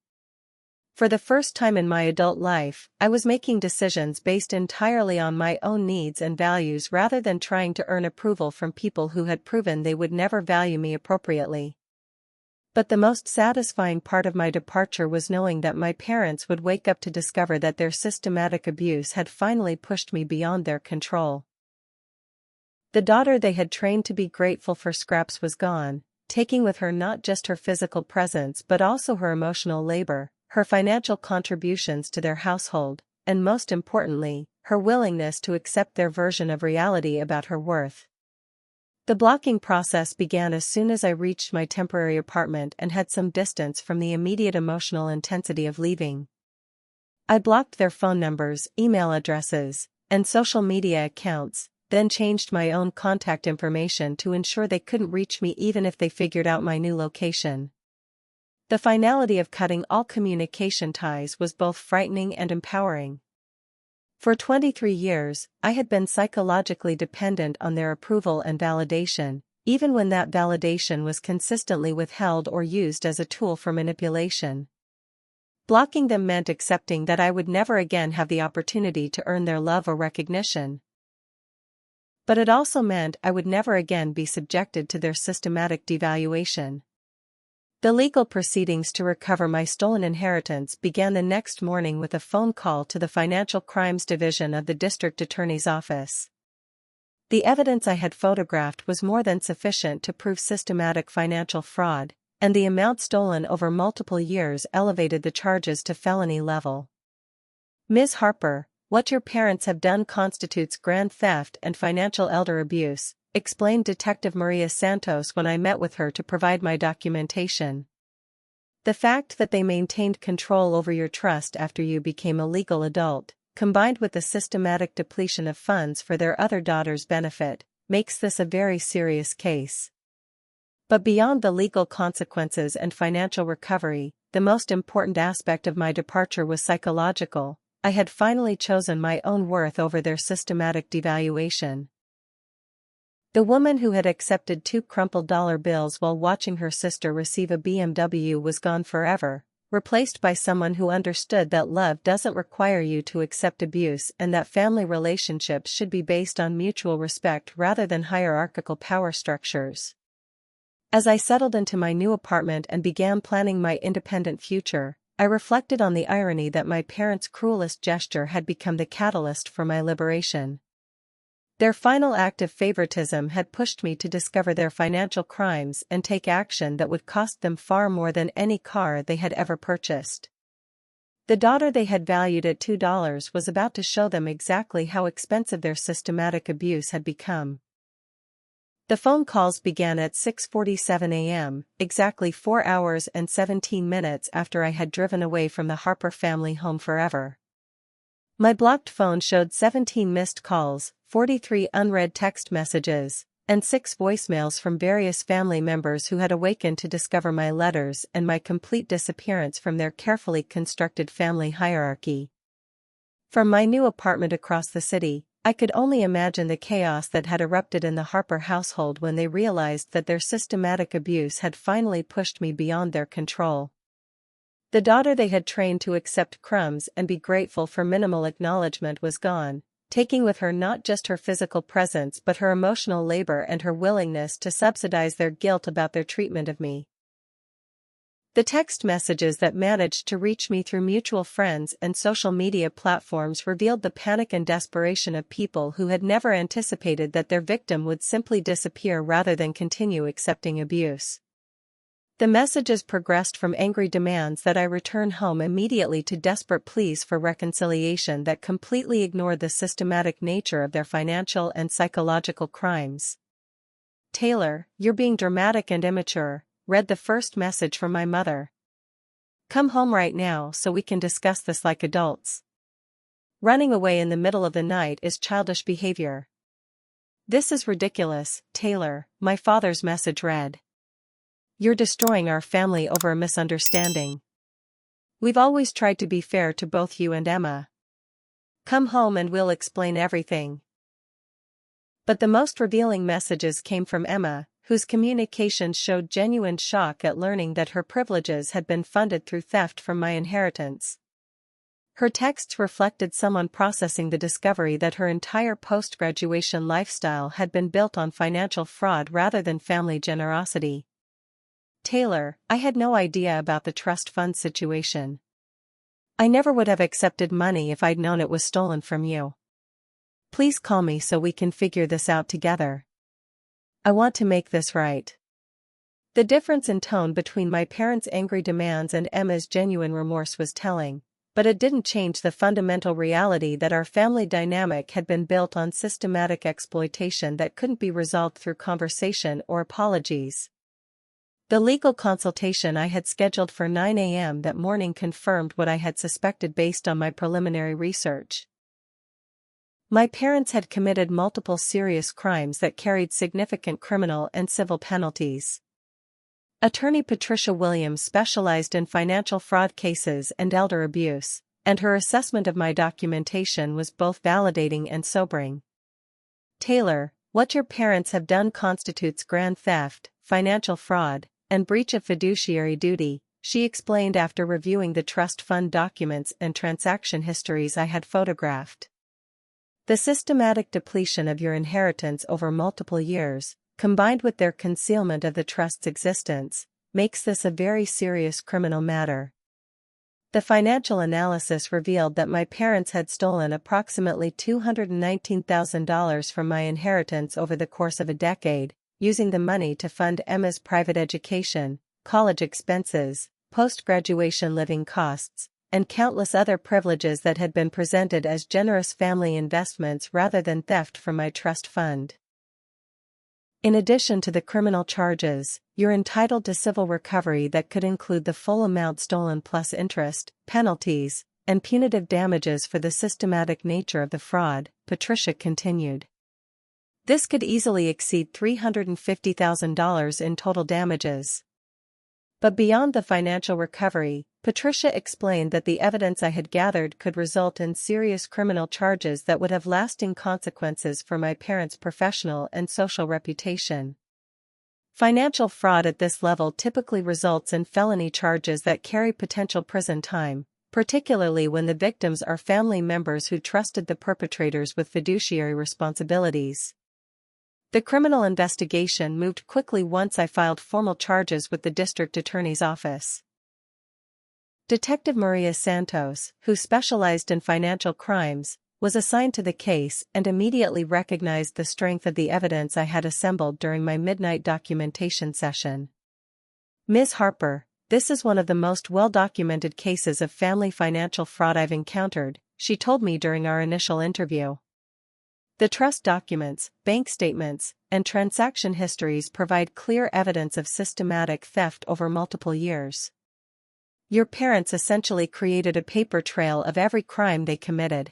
For the first time in my adult life, I was making decisions based entirely on my own needs and values rather than trying to earn approval from people who had proven they would never value me appropriately. But the most satisfying part of my departure was knowing that my parents would wake up to discover that their systematic abuse had finally pushed me beyond their control. The daughter they had trained to be grateful for scraps was gone, taking with her not just her physical presence but also her emotional labor, her financial contributions to their household, and most importantly, her willingness to accept their version of reality about her worth. The blocking process began as soon as I reached my temporary apartment and had some distance from the immediate emotional intensity of leaving. I blocked their phone numbers, email addresses, and social media accounts, then changed my own contact information to ensure they couldn't reach me even if they figured out my new location. The finality of cutting all communication ties was both frightening and empowering. For 23 years, I had been psychologically dependent on their approval and validation, even when that validation was consistently withheld or used as a tool for manipulation. Blocking them meant accepting that I would never again have the opportunity to earn their love or recognition. But it also meant I would never again be subjected to their systematic devaluation. The legal proceedings to recover my stolen inheritance began the next morning with a phone call to the Financial Crimes Division of the District Attorney's Office. The evidence I had photographed was more than sufficient to prove systematic financial fraud, and the amount stolen over multiple years elevated the charges to felony level. Ms. Harper, what your parents have done constitutes grand theft and financial elder abuse, explained Detective Maria Santos when I met with her to provide my documentation. The fact that they maintained control over your trust after you became a legal adult, combined with the systematic depletion of funds for their other daughter's benefit, makes this a very serious case. But beyond the legal consequences and financial recovery, the most important aspect of my departure was psychological. I had finally chosen my own worth over their systematic devaluation. The woman who had accepted 2 crumpled dollar bills while watching her sister receive a BMW was gone forever, replaced by someone who understood that love doesn't require you to accept abuse and that family relationships should be based on mutual respect rather than hierarchical power structures. As I settled into my new apartment and began planning my independent future, I reflected on the irony that my parents' cruelest gesture had become the catalyst for my liberation. Their final act of favoritism had pushed me to discover their financial crimes and take action that would cost them far more than any car they had ever purchased. The daughter they had valued at $2 was about to show them exactly how expensive their systematic abuse had become. The phone calls began at 6:47 a.m., exactly 4 hours and 17 minutes after I had driven away from the Harper family home forever. My blocked phone showed 17 missed calls, 43 unread text messages, and 6 voicemails from various family members who had awakened to discover my letters and my complete disappearance from their carefully constructed family hierarchy. From my new apartment across the city, I could only imagine the chaos that had erupted in the Harper household when they realized that their systematic abuse had finally pushed me beyond their control. The daughter they had trained to accept crumbs and be grateful for minimal acknowledgement was gone, taking with her not just her physical presence but her emotional labor and her willingness to subsidize their guilt about their treatment of me. The text messages that managed to reach me through mutual friends and social media platforms revealed the panic and desperation of people who had never anticipated that their victim would simply disappear rather than continue accepting abuse. The messages progressed from angry demands that I return home immediately to desperate pleas for reconciliation that completely ignored the systematic nature of their financial and psychological crimes. "Taylor, you're being dramatic and immature," read the first message from my mother. "Come home right now so we can discuss this like adults." Running away in the middle of the night is childish behavior. This is ridiculous, Taylor, my father's message read. You're destroying our family over a misunderstanding. We've always tried to be fair to both you and Emma. Come home and we'll explain everything. But the most revealing messages came from Emma, whose communications showed genuine shock at learning that her privileges had been funded through theft from my inheritance. Her texts reflected someone processing the discovery that her entire post-graduation lifestyle had been built on financial fraud rather than family generosity. Taylor, I had no idea about the trust fund situation. I never would have accepted money if I'd known it was stolen from you. Please call me so we can figure this out together. I want to make this right. The difference in tone between my parents' angry demands and Emma's genuine remorse was telling, but it didn't change the fundamental reality that our family dynamic had been built on systematic exploitation that couldn't be resolved through conversation or apologies. The legal consultation I had scheduled for 9 a.m. that morning confirmed what I had suspected based on my preliminary research. My parents had committed multiple serious crimes that carried significant criminal and civil penalties. Attorney Patricia Williams specialized in financial fraud cases and elder abuse, and her assessment of my documentation was both validating and sobering. Taylor, what your parents have done constitutes grand theft, financial fraud, and breach of fiduciary duty, she explained after reviewing the trust fund documents and transaction histories I had photographed. The systematic depletion of your inheritance over multiple years, combined with their concealment of the trust's existence, makes this a very serious criminal matter. The financial analysis revealed that my parents had stolen approximately $219,000 from my inheritance over the course of a decade, using the money to fund Emma's private education, college expenses, post-graduation living costs, and countless other privileges that had been presented as generous family investments rather than theft from my trust fund. In addition to the criminal charges, you're entitled to civil recovery that could include the full amount stolen plus interest, penalties, and punitive damages for the systematic nature of the fraud, Patricia continued. This could easily exceed $350,000 in total damages. But beyond the financial recovery, Patricia explained that the evidence I had gathered could result in serious criminal charges that would have lasting consequences for my parents' professional and social reputation. Financial fraud at this level typically results in felony charges that carry potential prison time, particularly when the victims are family members who trusted the perpetrators with fiduciary responsibilities. The criminal investigation moved quickly once I filed formal charges with the district attorney's office. Detective Maria Santos, who specialized in financial crimes, was assigned to the case and immediately recognized the strength of the evidence I had assembled during my midnight documentation session. Ms. Harper, this is one of the most well-documented cases of family financial fraud I've encountered, she told me during our initial interview. The trust documents, bank statements, and transaction histories provide clear evidence of systematic theft over multiple years. Your parents essentially created a paper trail of every crime they committed.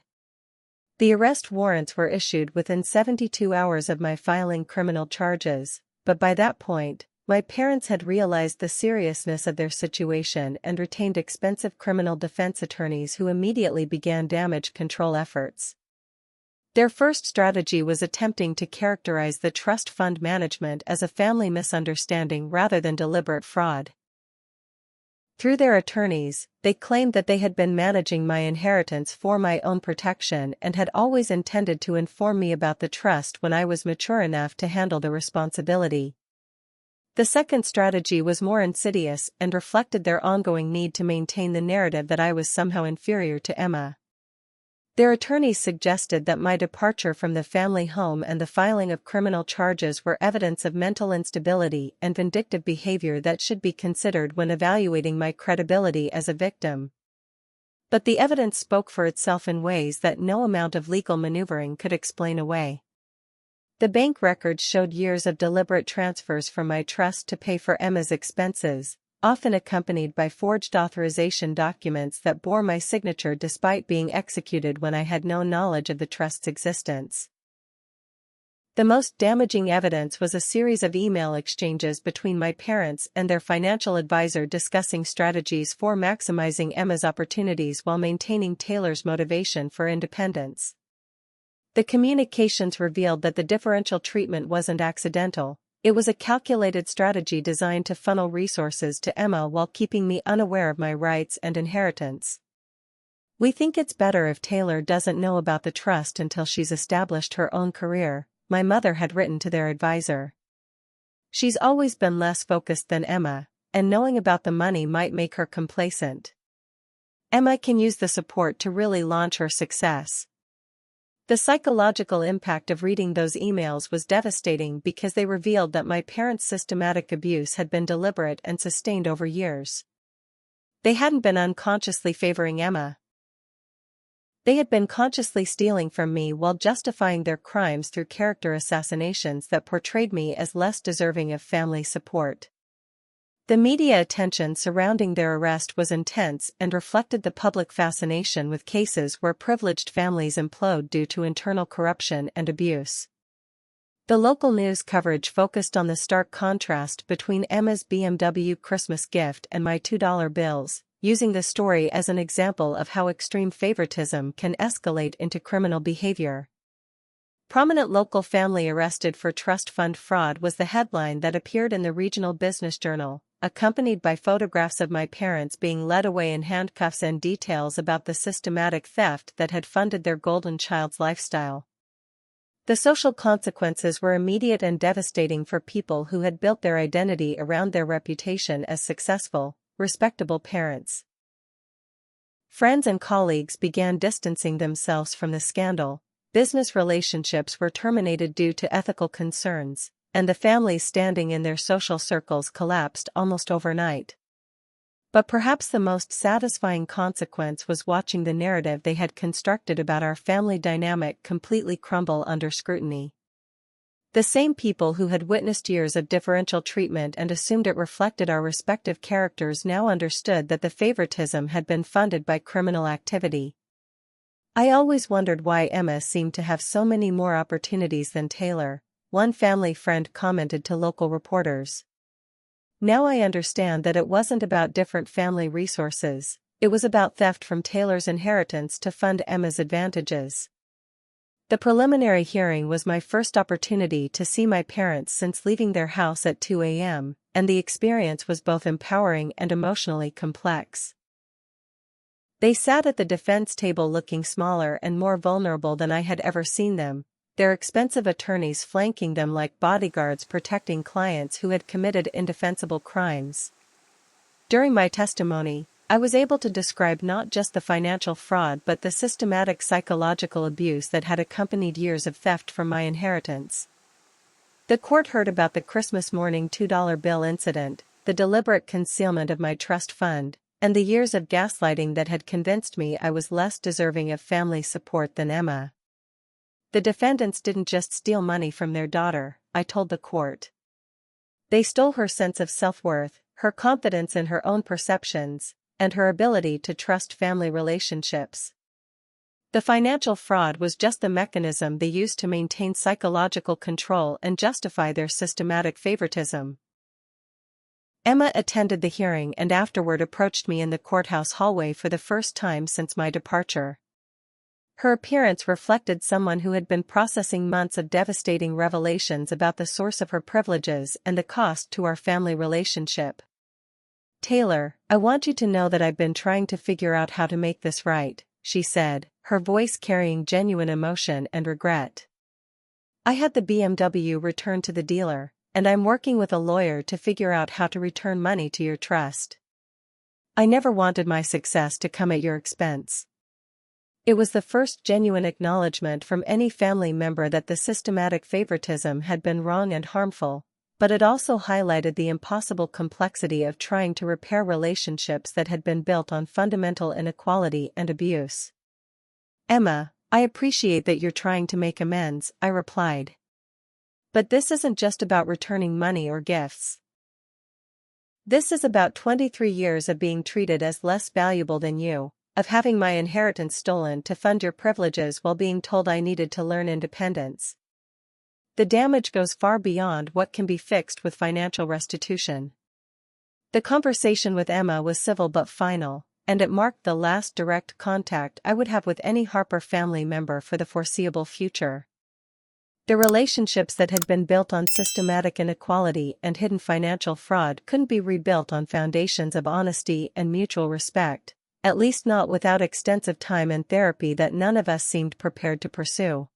The arrest warrants were issued within 72 hours of my filing criminal charges, but by that point, my parents had realized the seriousness of their situation and retained expensive criminal defense attorneys who immediately began damage control efforts. Their first strategy was attempting to characterize the trust fund management as a family misunderstanding rather than deliberate fraud. Through their attorneys, they claimed that they had been managing my inheritance for my own protection and had always intended to inform me about the trust when I was mature enough to handle the responsibility. The second strategy was more insidious and reflected their ongoing need to maintain the narrative that I was somehow inferior to Emma. Their attorneys suggested that my departure from the family home and the filing of criminal charges were evidence of mental instability and vindictive behavior that should be considered when evaluating my credibility as a victim. But the evidence spoke for itself in ways that no amount of legal maneuvering could explain away. The bank records showed years of deliberate transfers from my trust to pay for Emma's expenses, often accompanied by forged authorization documents that bore my signature despite being executed when I had no knowledge of the trust's existence. The most damaging evidence was a series of email exchanges between my parents and their financial advisor discussing strategies for maximizing Emma's opportunities while maintaining Taylor's motivation for independence. The communications revealed that the differential treatment wasn't accidental. It was a calculated strategy designed to funnel resources to Emma while keeping me unaware of my rights and inheritance. "We think it's better if Taylor doesn't know about the trust until she's established her own career," my mother had written to their advisor. "She's always been less focused than Emma, and knowing about the money might make her complacent. Emma can use the support to really launch her success." The psychological impact of reading those emails was devastating because they revealed that my parents' systematic abuse had been deliberate and sustained over years. They hadn't been unconsciously favoring Emma. They had been consciously stealing from me while justifying their crimes through character assassinations that portrayed me as less deserving of family support. The media attention surrounding their arrest was intense and reflected the public fascination with cases where privileged families implode due to internal corruption and abuse. The local news coverage focused on the stark contrast between Emma's BMW Christmas gift and my $2 bills, using the story as an example of how extreme favoritism can escalate into criminal behavior. "Prominent local family arrested for trust fund fraud" was the headline that appeared in the regional business journal, accompanied by photographs of my parents being led away in handcuffs and details about the systematic theft that had funded their golden child's lifestyle. The social consequences were immediate and devastating for people who had built their identity around their reputation as successful, respectable parents. Friends and colleagues began distancing themselves from the scandal, business relationships were terminated due to ethical concerns, and the family's standing in their social circles collapsed almost overnight. But perhaps the most satisfying consequence was watching the narrative they had constructed about our family dynamic completely crumble under scrutiny. The same people who had witnessed years of differential treatment and assumed it reflected our respective characters now understood that the favoritism had been funded by criminal activity. "I always wondered why Emma seemed to have so many more opportunities than Taylor," one family friend commented to local reporters. "Now I understand that it wasn't about different family resources, it was about theft from Taylor's inheritance to fund Emma's advantages." The preliminary hearing was my first opportunity to see my parents since leaving their house at 2 a.m., and the experience was both empowering and emotionally complex. They sat at the defense table looking smaller and more vulnerable than I had ever seen them, their expensive attorneys flanking them like bodyguards protecting clients who had committed indefensible crimes. During my testimony, I was able to describe not just the financial fraud but the systematic psychological abuse that had accompanied years of theft from my inheritance. The court heard about the Christmas morning $2 bill incident, the deliberate concealment of my trust fund, and the years of gaslighting that had convinced me I was less deserving of family support than Emma. "The defendants didn't just steal money from their daughter," I told the court. "They stole her sense of self-worth, her confidence in her own perceptions, and her ability to trust family relationships. The financial fraud was just the mechanism they used to maintain psychological control and justify their systematic favoritism." Emma attended the hearing and afterward approached me in the courthouse hallway for the first time since my departure. Her appearance reflected someone who had been processing months of devastating revelations about the source of her privileges and the cost to our family relationship. "Taylor, I want you to know that I've been trying to figure out how to make this right," she said, her voice carrying genuine emotion and regret. "I had the BMW returned to the dealer, and I'm working with a lawyer to figure out how to return money to your trust. I never wanted my success to come at your expense." It was the first genuine acknowledgement from any family member that the systematic favoritism had been wrong and harmful, but it also highlighted the impossible complexity of trying to repair relationships that had been built on fundamental inequality and abuse. "Emma, I appreciate that you're trying to make amends," I replied. "But this isn't just about returning money or gifts. This is about 23 years of being treated as less valuable than you, of having my inheritance stolen to fund your privileges while being told I needed to learn independence. The damage goes far beyond what can be fixed with financial restitution. The conversation with Emma was civil but final, and it marked the last direct contact I would have with any Harper family member for the foreseeable future. The relationships that had been built on systematic inequality and hidden financial fraud couldn't be rebuilt on foundations of honesty and mutual respect, at least not without extensive time and therapy that none of us seemed prepared to pursue.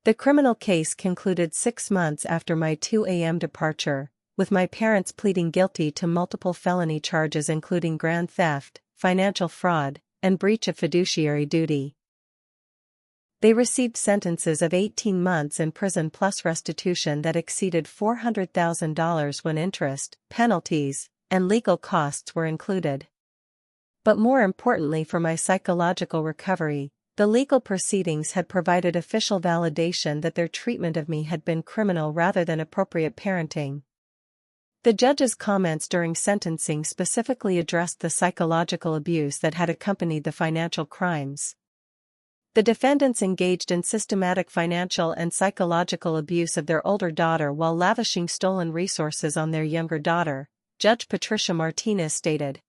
The criminal case concluded 6 months after my 2 a.m. departure, with my parents pleading guilty to multiple felony charges including grand theft, financial fraud, and breach of fiduciary duty. They received sentences of 18 months in prison plus restitution that exceeded $400,000 when interest, penalties, and legal costs were included. But more importantly for my psychological recovery, the legal proceedings had provided official validation that their treatment of me had been criminal rather than appropriate parenting. The judge's comments during sentencing specifically addressed the psychological abuse that had accompanied the financial crimes. The defendants engaged in systematic financial and psychological abuse of their older daughter while lavishing stolen resources on their younger daughter, Judge Patricia Martinez stated.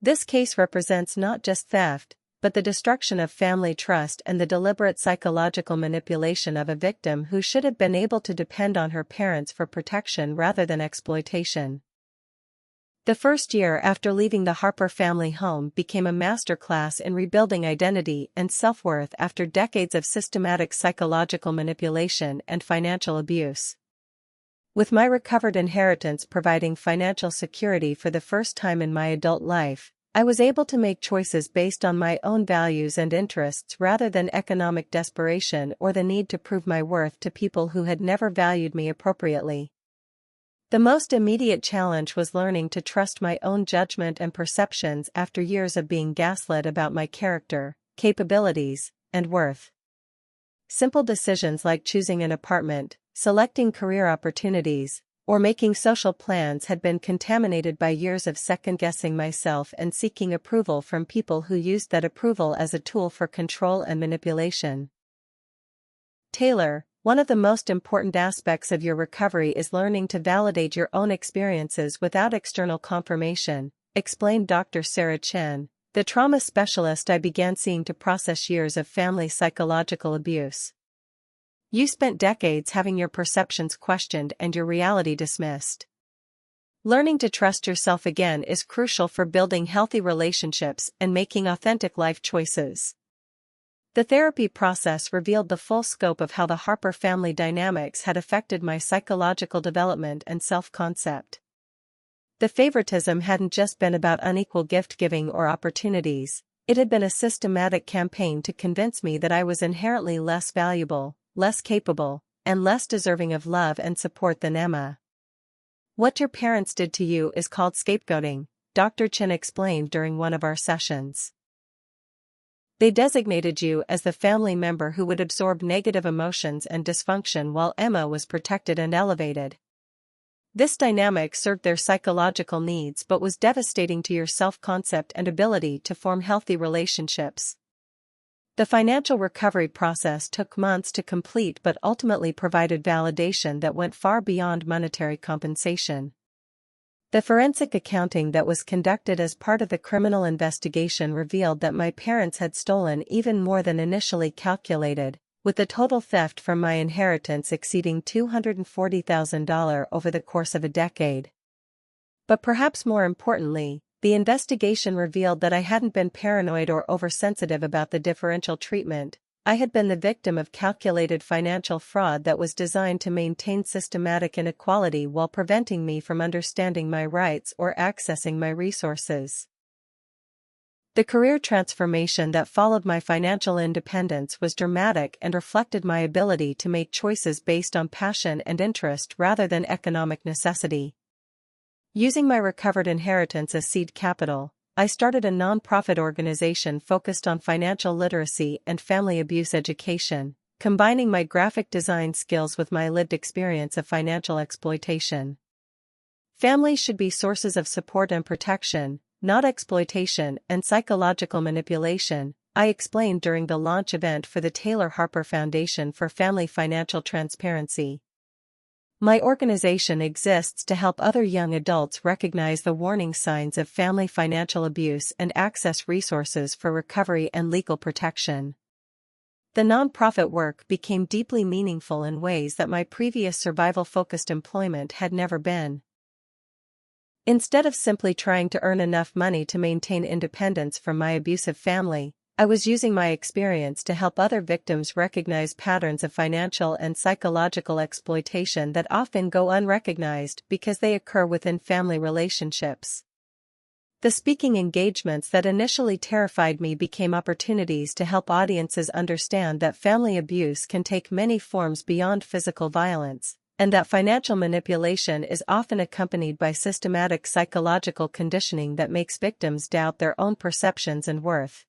This case represents not just theft, but the destruction of family trust and the deliberate psychological manipulation of a victim who should have been able to depend on her parents for protection rather than exploitation. The first year after leaving the Harper family home became a masterclass in rebuilding identity and self-worth after decades of systematic psychological manipulation and financial abuse. With my recovered inheritance providing financial security for the first time in my adult life, I was able to make choices based on my own values and interests rather than economic desperation or the need to prove my worth to people who had never valued me appropriately. The most immediate challenge was learning to trust my own judgment and perceptions after years of being gaslit about my character, capabilities, and worth. Simple decisions like choosing an apartment, selecting career opportunities, or making social plans had been contaminated by years of second-guessing myself and seeking approval from people who used that approval as a tool for control and manipulation. Taylor, one of the most important aspects of your recovery is learning to validate your own experiences without external confirmation, explained Dr. Sarah Chen, the trauma specialist I began seeing to process years of family psychological abuse. You spent decades having your perceptions questioned and your reality dismissed. Learning to trust yourself again is crucial for building healthy relationships and making authentic life choices. The therapy process revealed the full scope of how the Harper family dynamics had affected my psychological development and self-concept. The favoritism hadn't just been about unequal gift-giving or opportunities, it had been a systematic campaign to convince me that I was inherently less valuable, less capable, and less deserving of love and support than Emma. What your parents did to you is called scapegoating, Dr. Chen explained during one of our sessions. They designated you as the family member who would absorb negative emotions and dysfunction while Emma was protected and elevated. This dynamic served their psychological needs but was devastating to your self-concept and ability to form healthy relationships. The financial recovery process took months to complete but ultimately provided validation that went far beyond monetary compensation. The forensic accounting that was conducted as part of the criminal investigation revealed that my parents had stolen even more than initially calculated, with the total theft from my inheritance exceeding $240,000 over the course of a decade. But perhaps more importantly, the investigation revealed that I hadn't been paranoid or oversensitive about the differential treatment. I had been the victim of calculated financial fraud that was designed to maintain systematic inequality while preventing me from understanding my rights or accessing my resources. The career transformation that followed my financial independence was dramatic and reflected my ability to make choices based on passion and interest rather than economic necessity. Using my recovered inheritance as seed capital, I started a non-profit organization focused on financial literacy and family abuse education, combining my graphic design skills with my lived experience of financial exploitation. Families should be sources of support and protection, not exploitation and psychological manipulation, I explained during the launch event for the Taylor Harper Foundation for Family Financial Transparency. My organization exists to help other young adults recognize the warning signs of family financial abuse and access resources for recovery and legal protection. The nonprofit work became deeply meaningful in ways that my previous survival-focused employment had never been. Instead of simply trying to earn enough money to maintain independence from my abusive family, I was using my experience to help other victims recognize patterns of financial and psychological exploitation that often go unrecognized because they occur within family relationships. The speaking engagements that initially terrified me became opportunities to help audiences understand that family abuse can take many forms beyond physical violence, and that financial manipulation is often accompanied by systematic psychological conditioning that makes victims doubt their own perceptions and worth.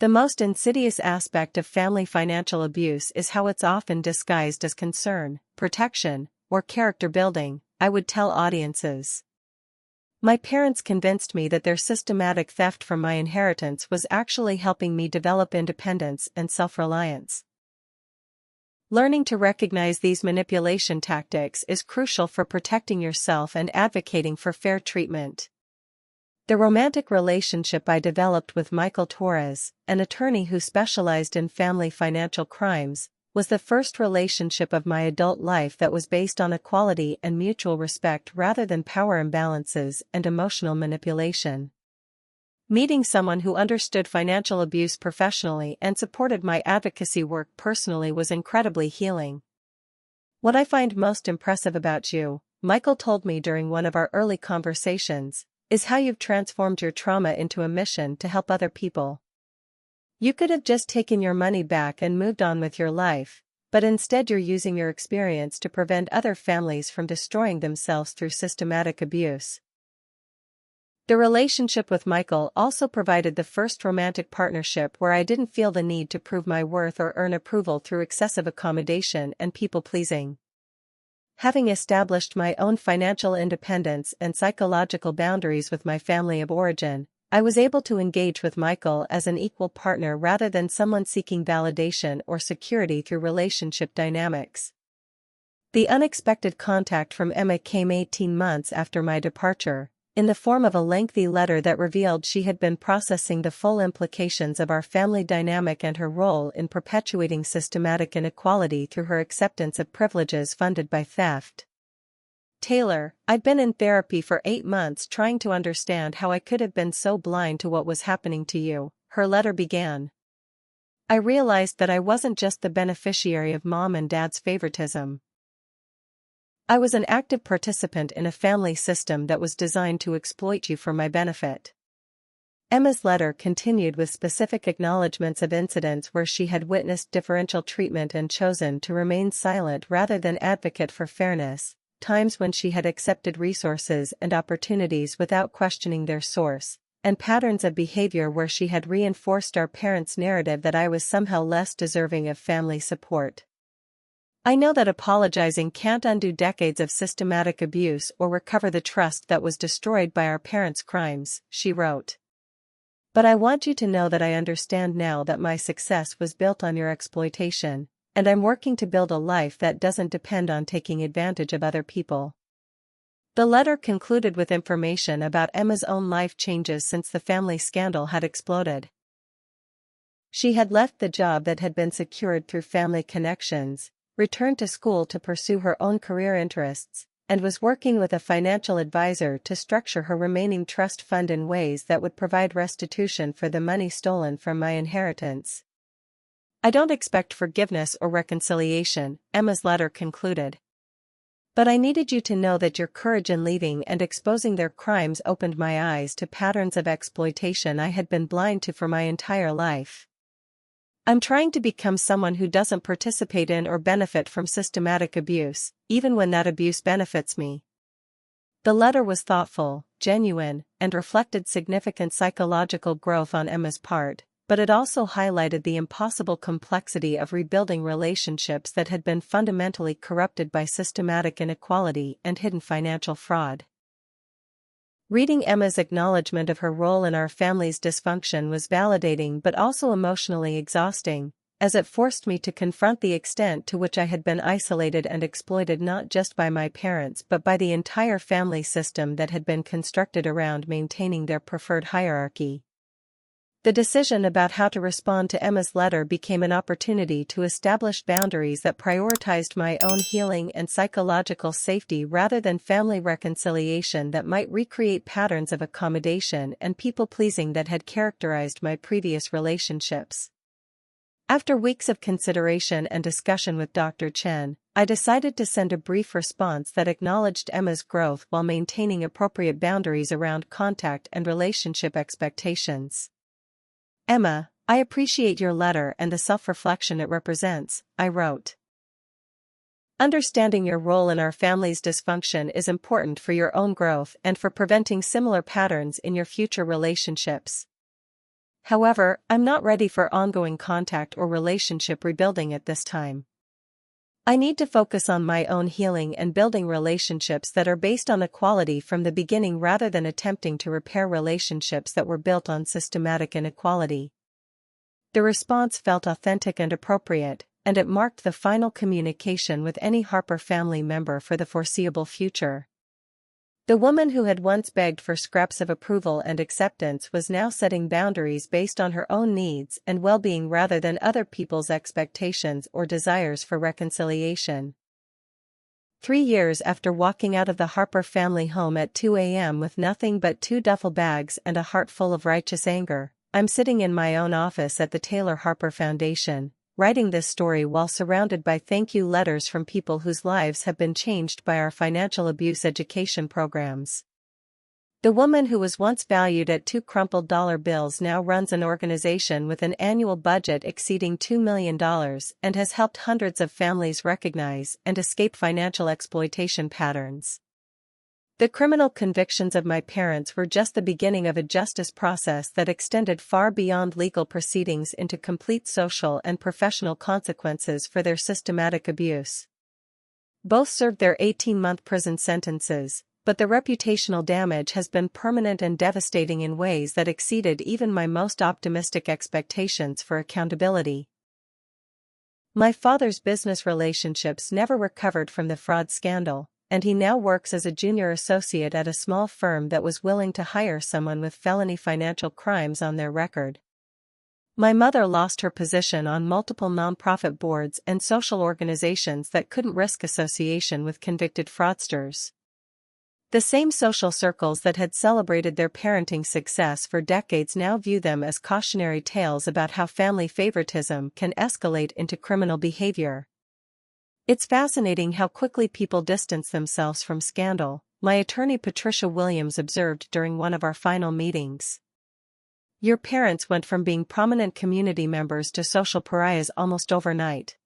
The most insidious aspect of family financial abuse is how it's often disguised as concern, protection, or character building, I would tell audiences. My parents convinced me that their systematic theft from my inheritance was actually helping me develop independence and self-reliance. Learning to recognize these manipulation tactics is crucial for protecting yourself and advocating for fair treatment. The romantic relationship I developed with Michael Torres, an attorney who specialized in family financial crimes, was the first relationship of my adult life that was based on equality and mutual respect rather than power imbalances and emotional manipulation. Meeting someone who understood financial abuse professionally and supported my advocacy work personally was incredibly healing. "What I find most impressive about you," Michael told me during one of our early conversations, "is how you've transformed your trauma into a mission to help other people. You could have just taken your money back and moved on with your life, but instead you're using your experience to prevent other families from destroying themselves through systematic abuse." The relationship with Michael also provided the first romantic partnership where I didn't feel the need to prove my worth or earn approval through excessive accommodation and people-pleasing. Having established my own financial independence and psychological boundaries with my family of origin, I was able to engage with Michael as an equal partner rather than someone seeking validation or security through relationship dynamics. The unexpected contact from Emma came 18 months after my departure, in the form of a lengthy letter that revealed she had been processing the full implications of our family dynamic and her role in perpetuating systematic inequality through her acceptance of privileges funded by theft. "Taylor, I'd been in therapy for 8 months trying to understand how I could have been so blind to what was happening to you," her letter began. "I realized that I wasn't just the beneficiary of mom and dad's favoritism. I was an active participant in a family system that was designed to exploit you for my benefit." Emma's letter continued with specific acknowledgments of incidents where she had witnessed differential treatment and chosen to remain silent rather than advocate for fairness, times when she had accepted resources and opportunities without questioning their source, and patterns of behavior where she had reinforced our parents' narrative that I was somehow less deserving of family support. "I know that apologizing can't undo decades of systematic abuse or recover the trust that was destroyed by our parents' crimes," she wrote. "But I want you to know that I understand now that my success was built on your exploitation, and I'm working to build a life that doesn't depend on taking advantage of other people." The letter concluded with information about Emma's own life changes since the family scandal had exploded. She had left the job that had been secured through family connections, returned to school to pursue her own career interests, and was working with a financial advisor to structure her remaining trust fund in ways that would provide restitution for the money stolen from my inheritance. "I don't expect forgiveness or reconciliation," Emma's letter concluded. "But I needed you to know that your courage in leaving and exposing their crimes opened my eyes to patterns of exploitation I had been blind to for my entire life. I'm trying to become someone who doesn't participate in or benefit from systematic abuse, even when that abuse benefits me." The letter was thoughtful, genuine, and reflected significant psychological growth on Emma's part, but it also highlighted the impossible complexity of rebuilding relationships that had been fundamentally corrupted by systematic inequality and hidden financial fraud. Reading Emma's acknowledgement of her role in our family's dysfunction was validating but also emotionally exhausting, as it forced me to confront the extent to which I had been isolated and exploited not just by my parents but by the entire family system that had been constructed around maintaining their preferred hierarchy. The decision about how to respond to Emma's letter became an opportunity to establish boundaries that prioritized my own healing and psychological safety rather than family reconciliation that might recreate patterns of accommodation and people-pleasing that had characterized my previous relationships. After weeks of consideration and discussion with Dr. Chen, I decided to send a brief response that acknowledged Emma's growth while maintaining appropriate boundaries around contact and relationship expectations. Emma, I appreciate your letter and the self-reflection it represents, I wrote. Understanding your role in our family's dysfunction is important for your own growth and for preventing similar patterns in your future relationships. However, I'm not ready for ongoing contact or relationship rebuilding at this time. I need to focus on my own healing and building relationships that are based on equality from the beginning rather than attempting to repair relationships that were built on systematic inequality. The response felt authentic and appropriate, and it marked the final communication with any Harper family member for the foreseeable future. The woman who had once begged for scraps of approval and acceptance was now setting boundaries based on her own needs and well-being rather than other people's expectations or desires for reconciliation. 3 years after walking out of the Harper family home at 2 a.m. with nothing but 2 duffel bags and a heart full of righteous anger, I'm sitting in my own office at the Taylor Harper Foundation, writing this story while surrounded by thank you letters from people whose lives have been changed by our financial abuse education programs. The woman who was once valued at 2 crumpled dollar bills now runs an organization with an annual budget exceeding $2 million and has helped hundreds of families recognize and escape financial exploitation patterns. The criminal convictions of my parents were just the beginning of a justice process that extended far beyond legal proceedings into complete social and professional consequences for their systematic abuse. Both served their 18-month prison sentences, but the reputational damage has been permanent and devastating in ways that exceeded even my most optimistic expectations for accountability. My father's business relationships never recovered from the fraud scandal, and he now works as a junior associate at a small firm that was willing to hire someone with felony financial crimes on their record. My mother lost her position on multiple nonprofit boards and social organizations that couldn't risk association with convicted fraudsters. The same social circles that had celebrated their parenting success for decades now view them as cautionary tales about how family favoritism can escalate into criminal behavior. It's fascinating how quickly people distance themselves from scandal, my attorney Patricia Williams observed during one of our final meetings. Your parents went from being prominent community members to social pariahs almost overnight.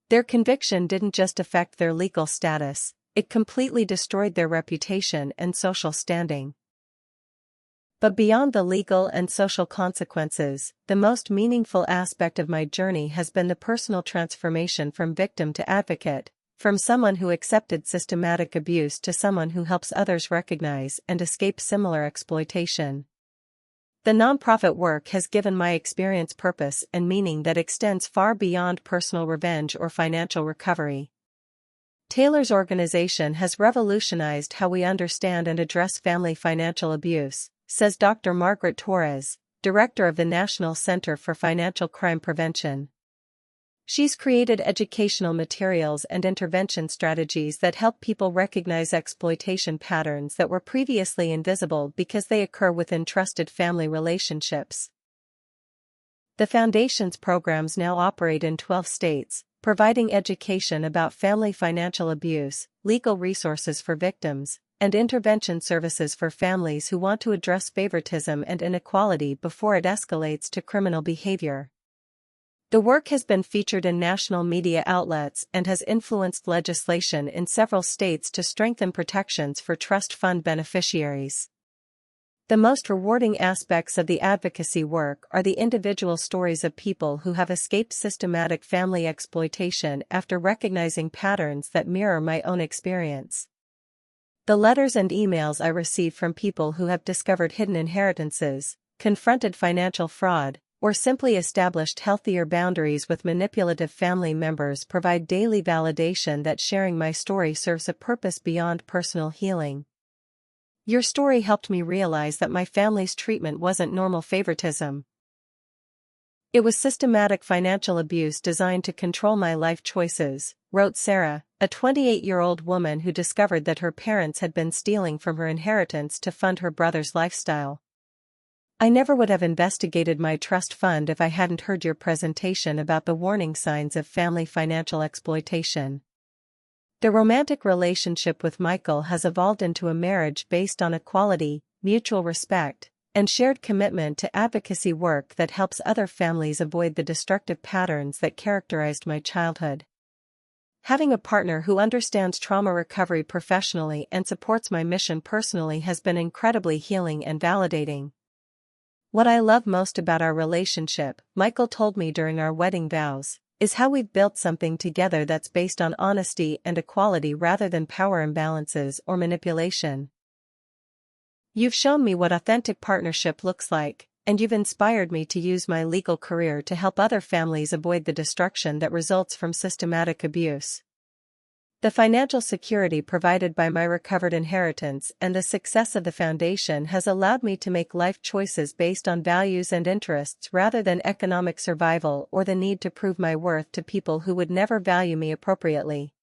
Their conviction didn't just affect their legal status, it completely destroyed their reputation and social standing. But beyond the legal and social consequences, the most meaningful aspect of my journey has been the personal transformation from victim to advocate, from someone who accepted systematic abuse to someone who helps others recognize and escape similar exploitation. The nonprofit work has given my experience purpose and meaning that extends far beyond personal revenge or financial recovery. Taylor's organization has revolutionized how we understand and address family financial abuse, says Dr. Margaret Torres, director of the National Center for Financial Crime Prevention. She's created educational materials and intervention strategies that help people recognize exploitation patterns that were previously invisible because they occur within trusted family relationships. The Foundation's programs now operate in 12 states, providing education about family financial abuse, legal resources for victims, and intervention services for families who want to address favoritism and inequality before it escalates to criminal behavior. The work has been featured in national media outlets and has influenced legislation in several states to strengthen protections for trust fund beneficiaries. The most rewarding aspects of the advocacy work are the individual stories of people who have escaped systematic family exploitation after recognizing patterns that mirror my own experience. The letters and emails I receive from people who have discovered hidden inheritances, confronted financial fraud, or simply established healthier boundaries with manipulative family members provide daily validation that sharing my story serves a purpose beyond personal healing. Your story helped me realize that my family's treatment wasn't normal favoritism. It was systematic financial abuse designed to control my life choices, wrote Sarah, a 28-year-old woman who discovered that her parents had been stealing from her inheritance to fund her brother's lifestyle. I never would have investigated my trust fund if I hadn't heard your presentation about the warning signs of family financial exploitation. The romantic relationship with Michael has evolved into a marriage based on equality, mutual respect, and shared commitment to advocacy work that helps other families avoid the destructive patterns that characterized my childhood. Having a partner who understands trauma recovery professionally and supports my mission personally has been incredibly healing and validating. What I love most about our relationship, Michael told me during our wedding vows, is how we've built something together that's based on honesty and equality rather than power imbalances or manipulation. You've shown me what authentic partnership looks like, and you've inspired me to use my legal career to help other families avoid the destruction that results from systematic abuse. The financial security provided by my recovered inheritance and the success of the foundation has allowed me to make life choices based on values and interests rather than economic survival or the need to prove my worth to people who would never value me appropriately.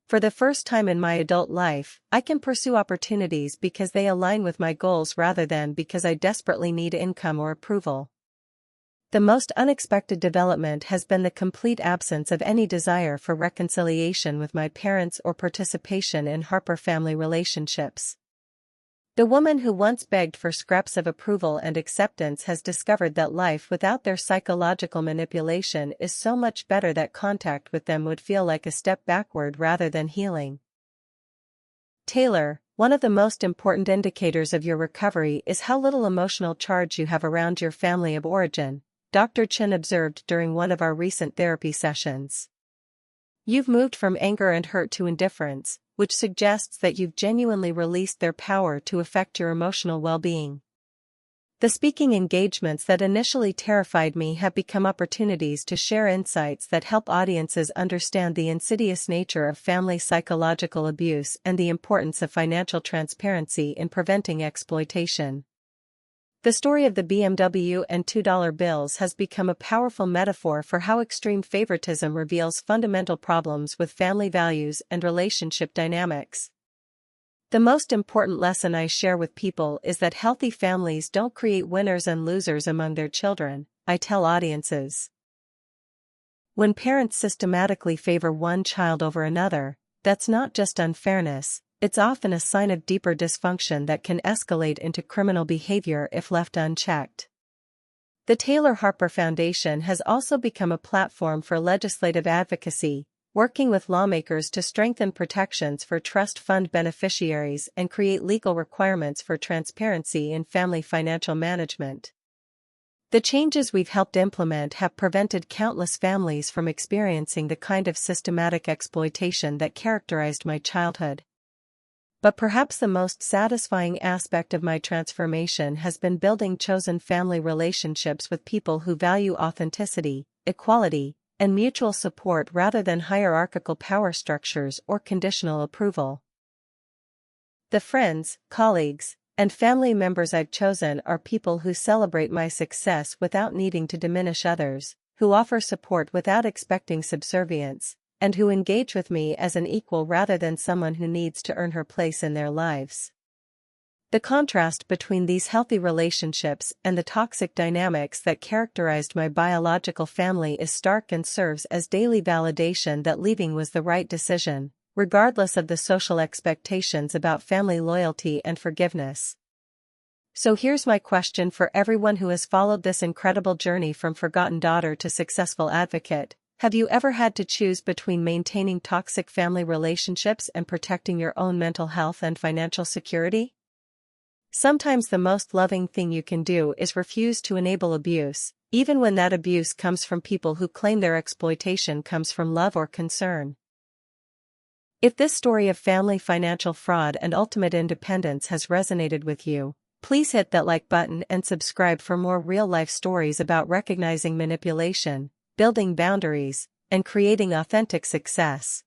For the first time in my adult life, I can pursue opportunities because they align with my goals rather than because I desperately need income or approval. The most unexpected development has been the complete absence of any desire for reconciliation with my parents or participation in Harper family relationships. The woman who once begged for scraps of approval and acceptance has discovered that life without their psychological manipulation is so much better that contact with them would feel like a step backward rather than healing. Taylor, one of the most important indicators of your recovery is how little emotional charge you have around your family of origin, Dr. Chin observed during one of our recent therapy sessions. You've moved from anger and hurt to indifference, which suggests that you've genuinely released their power to affect your emotional well-being. The speaking engagements that initially terrified me have become opportunities to share insights that help audiences understand the insidious nature of family psychological abuse and the importance of financial transparency in preventing exploitation. The story of the BMW and $2 bills has become a powerful metaphor for how extreme favoritism reveals fundamental problems with family values and relationship dynamics. The most important lesson I share with people is that healthy families don't create winners and losers among their children, I tell audiences. When parents systematically favor one child over another, that's not just unfairness. It's often a sign of deeper dysfunction that can escalate into criminal behavior if left unchecked. The Taylor Harper Foundation has also become a platform for legislative advocacy, working with lawmakers to strengthen protections for trust fund beneficiaries and create legal requirements for transparency in family financial management. The changes we've helped implement have prevented countless families from experiencing the kind of systematic exploitation that characterized my childhood. But perhaps the most satisfying aspect of my transformation has been building chosen family relationships with people who value authenticity, equality, and mutual support rather than hierarchical power structures or conditional approval. The friends, colleagues, and family members I've chosen are people who celebrate my success without needing to diminish others, who offer support without expecting subservience, and who engage with me as an equal rather than someone who needs to earn her place in their lives. The contrast between these healthy relationships and the toxic dynamics that characterized my biological family is stark and serves as daily validation that leaving was the right decision, regardless of the social expectations about family loyalty and forgiveness. So here's my question for everyone who has followed this incredible journey from forgotten daughter to successful advocate. Have you ever had to choose between maintaining toxic family relationships and protecting your own mental health and financial security? Sometimes the most loving thing you can do is refuse to enable abuse, even when that abuse comes from people who claim their exploitation comes from love or concern. If this story of family financial fraud and ultimate independence has resonated with you, please hit that like button and subscribe for more real-life stories about recognizing manipulation, building boundaries, and creating authentic success.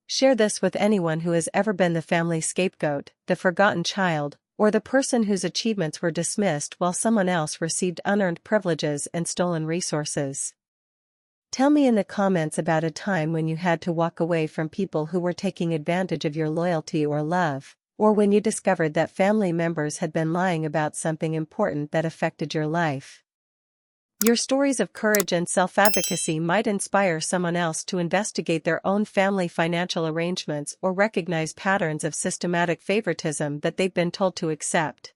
Share this with anyone who has ever been the family scapegoat, the forgotten child, or the person whose achievements were dismissed while someone else received unearned privileges and stolen resources. Tell me in the comments about a time when you had to walk away from people who were taking advantage of your loyalty or love, or when you discovered that family members had been lying about something important that affected your life. Your stories of courage and self-advocacy might inspire someone else to investigate their own family financial arrangements or recognize patterns of systematic favoritism that they've been told to accept.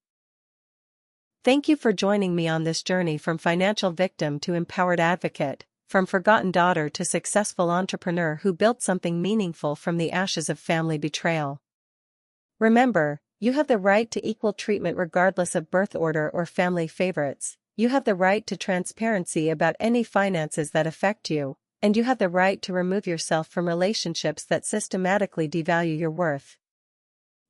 Thank you for joining me on this journey from financial victim to empowered advocate, from forgotten daughter to successful entrepreneur who built something meaningful from the ashes of family betrayal. Remember, you have the right to equal treatment regardless of birth order or family favorites. You have the right to transparency about any finances that affect you, and you have the right to remove yourself from relationships that systematically devalue your worth.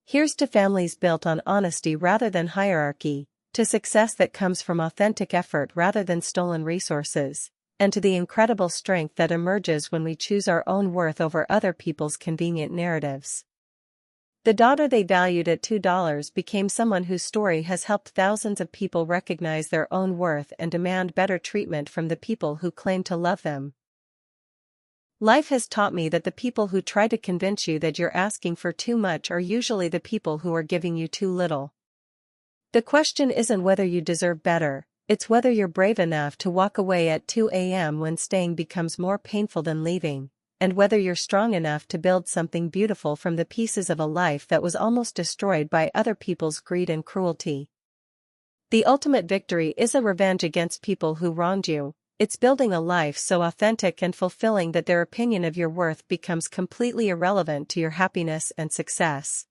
Here's to families built on honesty rather than hierarchy, to success that comes from authentic effort rather than stolen resources, and to the incredible strength that emerges when we choose our own worth over other people's convenient narratives. The daughter they valued at $2 became someone whose story has helped thousands of people recognize their own worth and demand better treatment from the people who claim to love them. Life has taught me that the people who try to convince you that you're asking for too much are usually the people who are giving you too little. The question isn't whether you deserve better, it's whether you're brave enough to walk away at 2 a.m. when staying becomes more painful than leaving, and whether you're strong enough to build something beautiful from the pieces of a life that was almost destroyed by other people's greed and cruelty. The ultimate victory isn't revenge against people who wronged you, it's building a life so authentic and fulfilling that their opinion of your worth becomes completely irrelevant to your happiness and success.